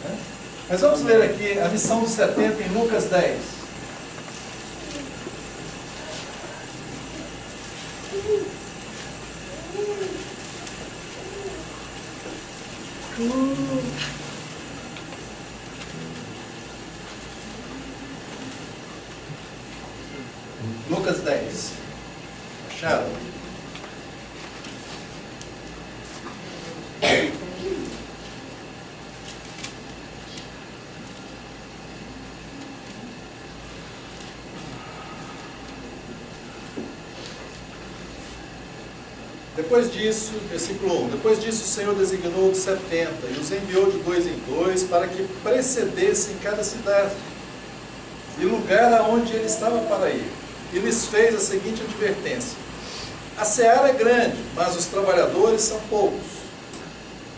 Né? Mas vamos ler aqui a missão dos 70 em Lucas 10. Lucas 10. Acharam? Depois disso, versículo 1, depois disso o Senhor designou de 70 e os enviou de 2 em 2 para que precedessem cada cidade e lugar aonde ele estava para ir. E lhes fez a seguinte advertência: a seara é grande, mas os trabalhadores são poucos.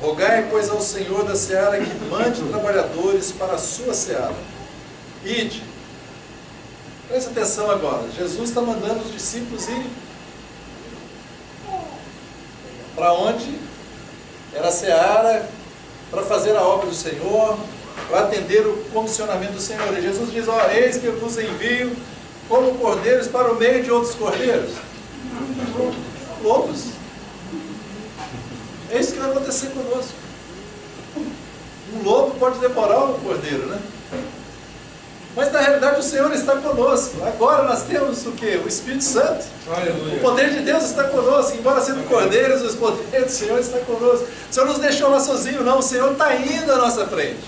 Rogai, pois, ao Senhor da seara que mande trabalhadores para a sua seara. Ide. Preste atenção agora, Jesus está mandando os discípulos irem para onde? Era a seara, para fazer a obra do Senhor, para atender o comissionamento do Senhor. E Jesus diz, ó, eis que eu vos envio como cordeiros para o meio de outros cordeiros. Lobos. É isso que vai acontecer conosco. Um lobo pode devorar um cordeiro, né? Mas na realidade o Senhor está conosco. Agora nós temos o quê? O Espírito Santo. Aleluia. O poder de Deus está conosco. Embora sendo cordeiros, o poder do Senhor está conosco. O Senhor nos deixou lá sozinho, não. O Senhor está indo à nossa frente.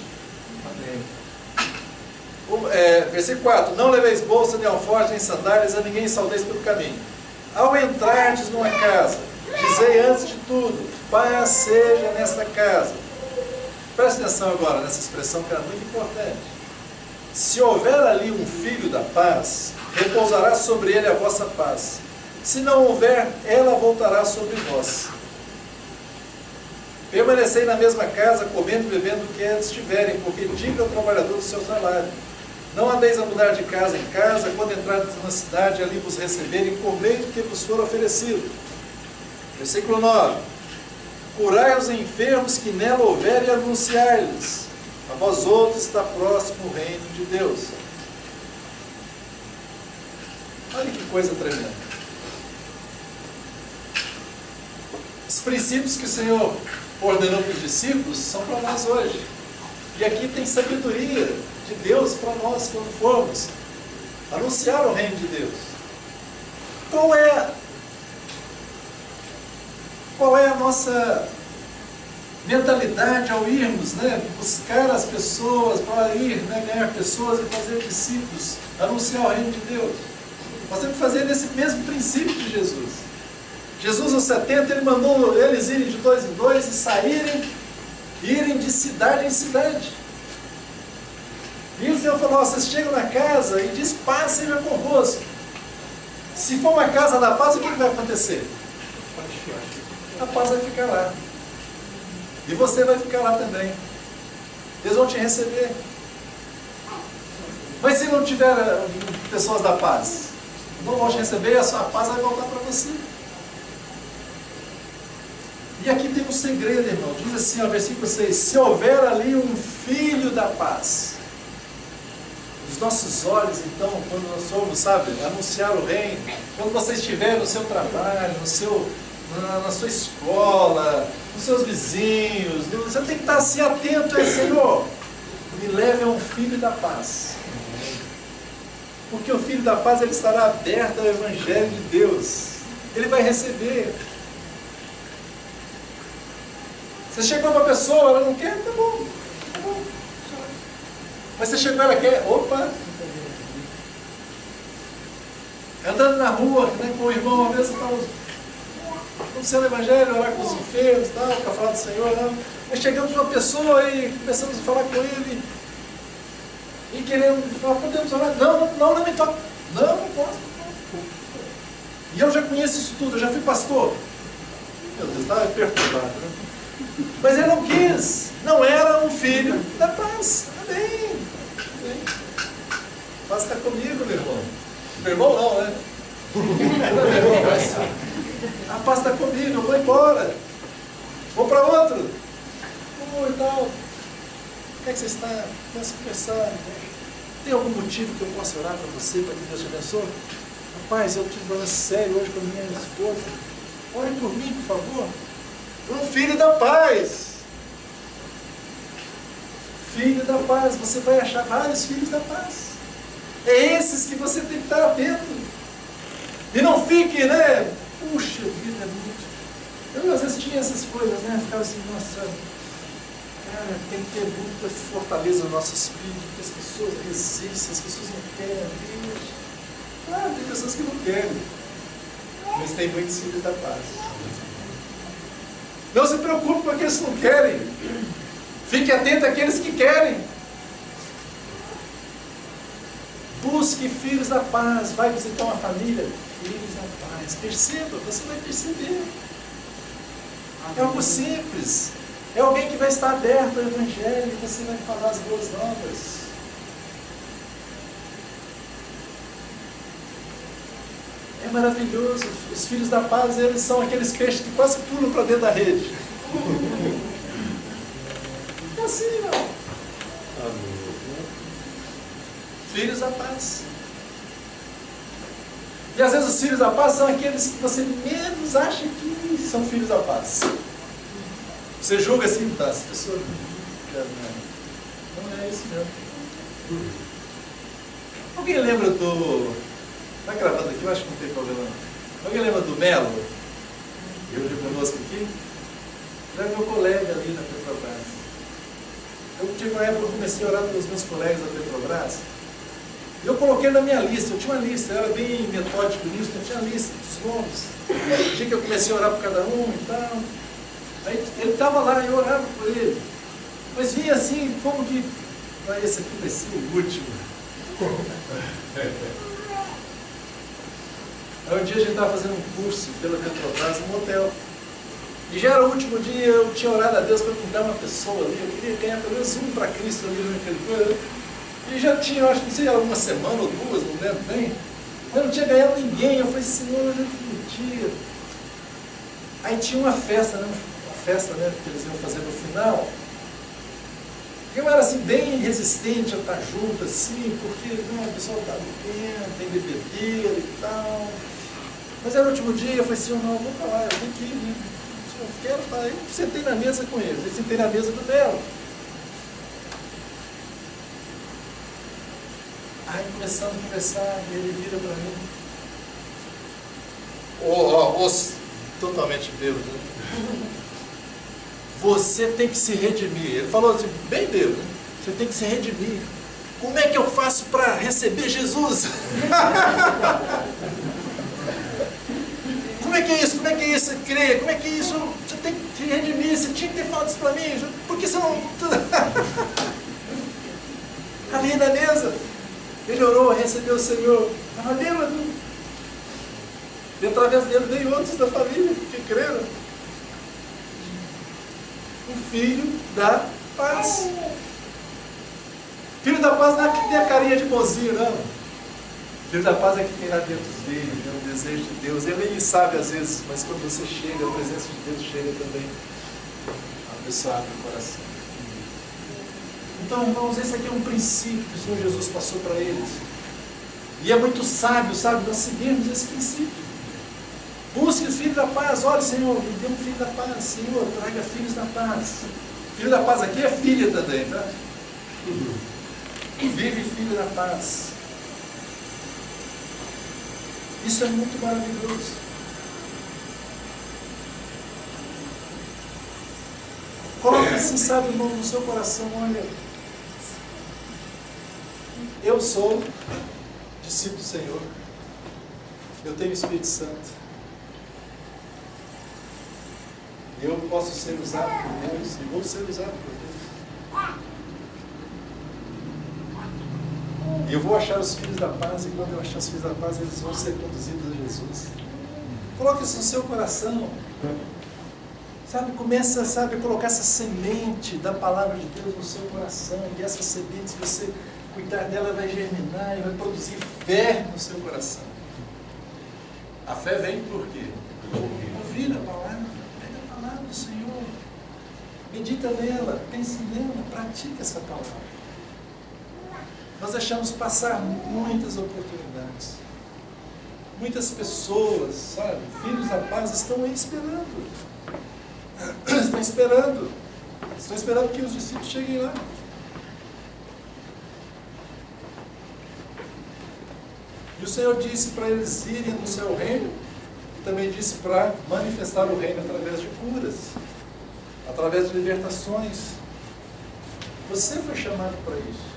Versículo 4. Não leveis bolsa, nem alforje, nem sandálias, a ninguém saudeis pelo caminho. Ao entrardes numa casa, dizei antes de tudo, paz seja nesta casa. Preste atenção agora nessa expressão que era muito importante. Se houver ali um filho da paz, repousará sobre ele a vossa paz. Se não houver, ela voltará sobre vós. Permanecei na mesma casa, comendo e bebendo o que estiverem, porque diga ao trabalhador do seu salário. Não andeis a mudar de casa em casa, quando entrardes na cidade, ali vos receberem, comei do que vos for oferecido. Versículo 9. Curai os enfermos que nela houver e anunciai-lhes. A vós outros está próximo o reino de Deus. Olha que coisa tremenda. Os princípios que o Senhor ordenou para os discípulos são para nós hoje. E aqui tem sabedoria de Deus para nós quando formos anunciar o reino de Deus. Qual é a nossa mentalidade ao irmos, né, buscar as pessoas, para ir, né, ganhar pessoas e fazer discípulos, anunciar o reino de Deus? Nós temos que fazer nesse mesmo princípio de Jesus. Jesus, aos 70, ele mandou eles irem de 2 em 2 e irem de cidade em cidade. E o Senhor falou, vocês chegam na casa e diz, paz seja convosco. Se for uma casa da paz, o que vai acontecer? A paz vai ficar lá. E você vai ficar lá também. Eles vão te receber. Mas se não tiver pessoas da paz, não vão te receber, a sua paz vai voltar para você. E aqui tem um segredo, irmão. Diz assim, ó, versículo 6. Se houver ali um filho da paz. Os nossos olhos, então, quando nós somos, sabe, anunciar o reino, quando você estiver no seu trabalho, na sua escola, nos seus vizinhos, você tem que estar assim atento a Senhor, me leve a um filho da paz. Porque o filho da paz, ele estará aberto ao Evangelho de Deus. Ele vai receber. Você chegou para a pessoa, ela não quer, tá bom. Mas você chegou, ela quer, opa. Andando na rua, né, com o irmão, às vezes estamos anunciando o evangelho, orar com os enfermos, para falar do Senhor. Não. Nós chegamos para uma pessoa e começamos a falar com ele. E queremos falar, podemos orar? Não me toca. Não posso. E eu já conheço isso tudo, eu já fui pastor. Meu Deus, estava perturbado, né? Mas ele não quis. Não era um filho da paz. Amém. Amém. A paz está comigo, meu irmão. Meu irmão não, né? A paz está comigo, eu vou embora. Vou para outro. E tal. Como é que você está? Começa a conversar. Tem algum motivo que eu possa orar para você, para que Deus te abençoe? Rapaz, eu tive um problema sério hoje com a minha esposa. Ore por mim, por favor. Um filho da paz. Filho da paz. Você vai achar vários filhos da paz. É esses que você tem que estar atento. E não fique, né? Puxa vida, é muito. Eu às vezes tinha essas coisas, né? Ficava assim, nossa, cara, tem que ter muita fortaleza no nosso espírito, porque as pessoas resistem, as pessoas não querem Deus. Claro, tem pessoas que não querem. Mas tem muitos filhos da paz. Não se preocupe com aqueles que não querem. Fique atento àqueles que querem. Busque filhos da paz. Vai visitar uma família. Filhos da paz. Perceba, você vai perceber. É algo simples. É alguém que vai estar aberto ao Evangelho e você vai falar as boas novas. É maravilhoso. Os filhos da paz, eles são aqueles peixes que quase pulam para dentro da rede. É assim, não. Filhos da paz. E às vezes os filhos da paz são aqueles que você menos acha que são filhos da paz. Você julga assim, tá? Essa pessoa não é isso mesmo. Alguém lembra do... Está gravando aqui? Eu acho que não tem problema. Alguém lembra do Melo? Eu hoje conosco aqui? Ele é meu colega ali na Petrobras. Eu tive uma época que eu comecei a orar pelos meus colegas da Petrobras. E eu coloquei na minha lista. Eu tinha uma lista, eu era bem metódico nisso, eu tinha a lista dos nomes. O dia que eu comecei a orar por cada um e tal. Aí ele estava lá e eu orava por ele. Mas vinha assim, como que... esse aqui vai ser o último. Aí um dia a gente estava fazendo um curso pela Petrobras num hotel. E já era o último dia, eu tinha orado a Deus para me dar uma pessoa ali. Eu queria ganhar pelo menos um para Cristo ali naquele coisa. E já tinha, eu acho que não sei, era uma semana ou duas, não lembro bem. Eu não tinha ganhado ninguém. Eu falei, Senhor, eu não tinha. Aí tinha uma festa, né? Uma festa, né, que eles iam fazer no final. Eu era assim, bem resistente a estar junto, assim, porque né, o pessoal está bebendo, tem bebedeira e tal. Mas era o último dia, eu falei assim, não, eu vou para lá, eu tenho que ir, né? Eu quero estar aí. Sentei na mesa com eles, eu sentei na mesa do Belo. Aí começamos a conversar, e ele vira para mim. Totalmente bêbado, né? Você tem que se redimir. Ele falou assim, bem bêbado, né? Você tem que se redimir. Como é que eu faço para receber Jesus? Como é que é isso? Como é que é isso? Crer? Como é que é isso? Você tem que se redimir. Você tinha que ter falado isso para mim. Por que você não... Ali na mesa, ele orou, recebeu o Senhor. Estava bêbado. E através dele veio outros da família que creram. Um filho da paz. Filho da paz não é que tem a carinha de bonzinho, não. Filho da paz é que tem lá dentro dele, é um desejo de Deus. Ele nem sabe às vezes, mas quando você chega, a presença de Deus chega também. A pessoa abre o coração. Então, irmãos, esse aqui é um princípio que o Senhor Jesus passou para eles. E é muito sábio, sabe, nós seguirmos esse princípio. Busque os filhos da paz. Olha, Senhor, me dê um filho da paz. Senhor, traga filhos da paz. Filho da paz aqui é filha também, tá? Vive filho da paz. Isso é muito maravilhoso. assim, sabe, irmão, no seu coração, olha, eu sou discípulo do Senhor, eu tenho o Espírito Santo, eu posso ser usado por Deus e vou ser usado por Deus. E eu vou achar os filhos da paz, e quando eu achar os filhos da paz, eles vão ser conduzidos a Jesus. Coloque isso no seu coração. Sabe, começa, sabe, a colocar essa semente da palavra de Deus no seu coração. E essa semente, se você cuidar dela, vai germinar e vai produzir fé no seu coração. A fé vem por quê? Ouvir a palavra. Pega a palavra do Senhor. Medita nela, pense nela, pratica essa palavra. Nós deixamos passar muitas oportunidades. Muitas pessoas, sabe, filhos da paz, estão aí esperando. Estão esperando que os discípulos cheguem lá. E o Senhor disse para eles irem no seu reino, e também disse para manifestar o reino através de curas, através de libertações. Você foi chamado para isso.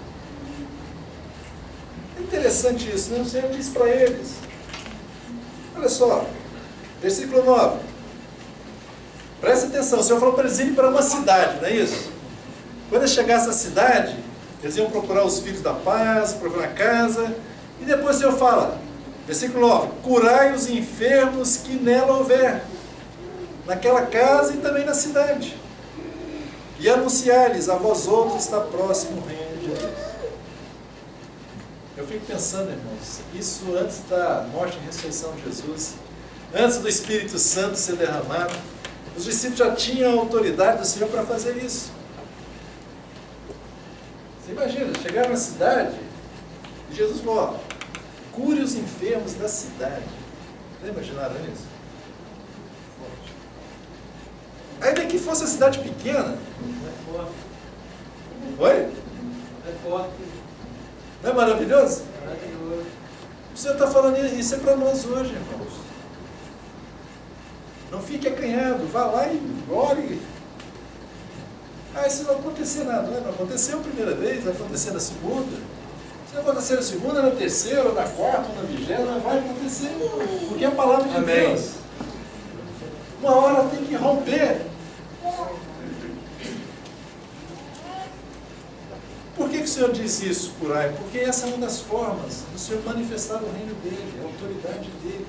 É interessante isso, né? O Senhor disse para eles, olha só, versículo 9, presta atenção, o Senhor falou para eles irem para uma cidade, não é isso? Quando eles chegassem à cidade, eles iam procurar os filhos da paz, procurar a casa, e depois o Senhor fala, versículo 9, curai os enfermos que nela houver, naquela casa e também na cidade, e anunciar-lhes, a vós outros está próximo o reino de Deus. Eu fico pensando, irmãos, isso antes da morte e ressurreição de Jesus, antes do Espírito Santo ser derramado, os discípulos já tinham a autoridade do Senhor para fazer isso. Você imagina, chegaram na cidade e Jesus falou, cure os enfermos da cidade. Já imaginaram isso? Ainda que fosse a cidade pequena. É forte. Oi? É forte. Não é maravilhoso? Maravilhoso. O Senhor está falando isso é para nós hoje, irmãos. Não fique acanhado, vá lá e ore. Ah, isso não acontecer nada. Não aconteceu a primeira vez, vai acontecer na segunda. Se não acontecer na segunda, na terceira, na quarta, na vigésima, vai acontecer. Porque é a palavra de Amém. Deus. Uma hora tem que romper. Por que o Senhor diz isso, curai? Porque essa é uma das formas do Senhor manifestar o reino dele, a autoridade dele.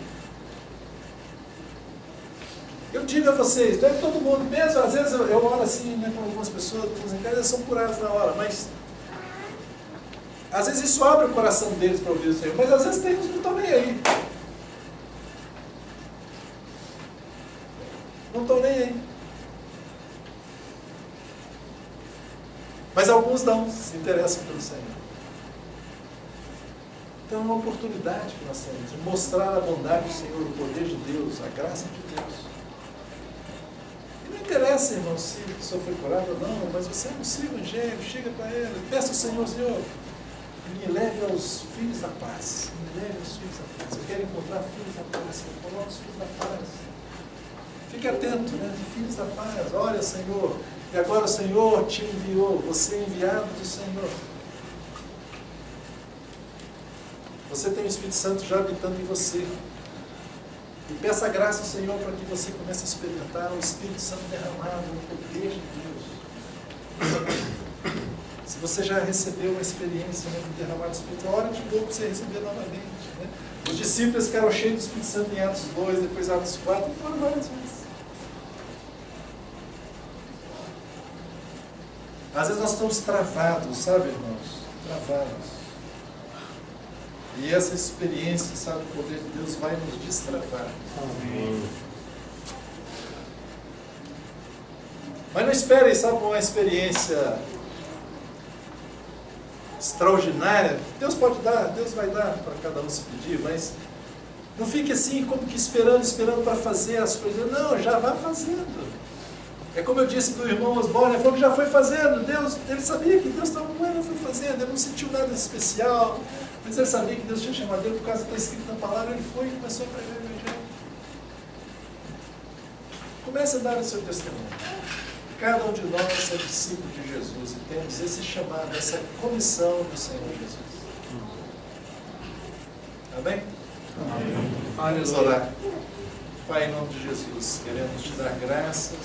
Eu digo a vocês, não é todo mundo, mesmo às vezes eu oro assim, né, com algumas pessoas, elas são curadas na hora, mas às vezes isso abre o coração deles para ouvir o Senhor, mas às vezes tem uns que não estão nem aí. Não estão nem aí. Mas alguns não se interessam pelo Senhor. Então é uma oportunidade que nós temos de mostrar a bondade do Senhor, o poder de Deus, a graça de Deus. E não interessa, irmão, se a pessoa foi curada ou não, mas você anuncia o Evangelho, chega para ele, peça ao Senhor, Senhor, me leve aos filhos da paz. Me leve aos filhos da paz. Eu quero encontrar filhos da paz. Eu coloco os filhos da paz. Fique atento, né? Filhos da paz. Olha, Senhor, e agora o Senhor te enviou, você é enviado do Senhor. Você tem o Espírito Santo já habitando em você. E peça a graça ao Senhor para que você comece a experimentar o Espírito Santo derramado, o poder de Deus. Se você já recebeu uma experiência, né, de derramar o Espírito, a hora de novo você receber novamente. Né? Os discípulos ficaram cheios do Espírito Santo em Atos 2, depois Atos 4, e foram várias vezes. Às vezes nós estamos travados, sabe, irmãos? Travados. E essa experiência, sabe, o poder de Deus vai nos destravar. Amém. Mas não esperem, sabe, uma experiência extraordinária. Deus pode dar, Deus vai dar para cada um se pedir, mas não fique assim como que esperando para fazer as coisas. Não, já vá fazendo. É como eu disse para o irmão Osborne, ele falou que já foi fazendo. Deus, ele sabia que Deus estava com ele, foi fazendo. Ele não sentiu nada especial, mas ele sabia que Deus tinha chamado ele por causa que está escrito na palavra. Ele foi e começou a pregar o Evangelho. Comece a dar o seu testemunho. cada um de nós é discípulo de Jesus e temos esse chamado, essa comissão do Senhor Jesus. Amém? Vamos orar. Pai, em nome de Jesus, queremos te dar graças.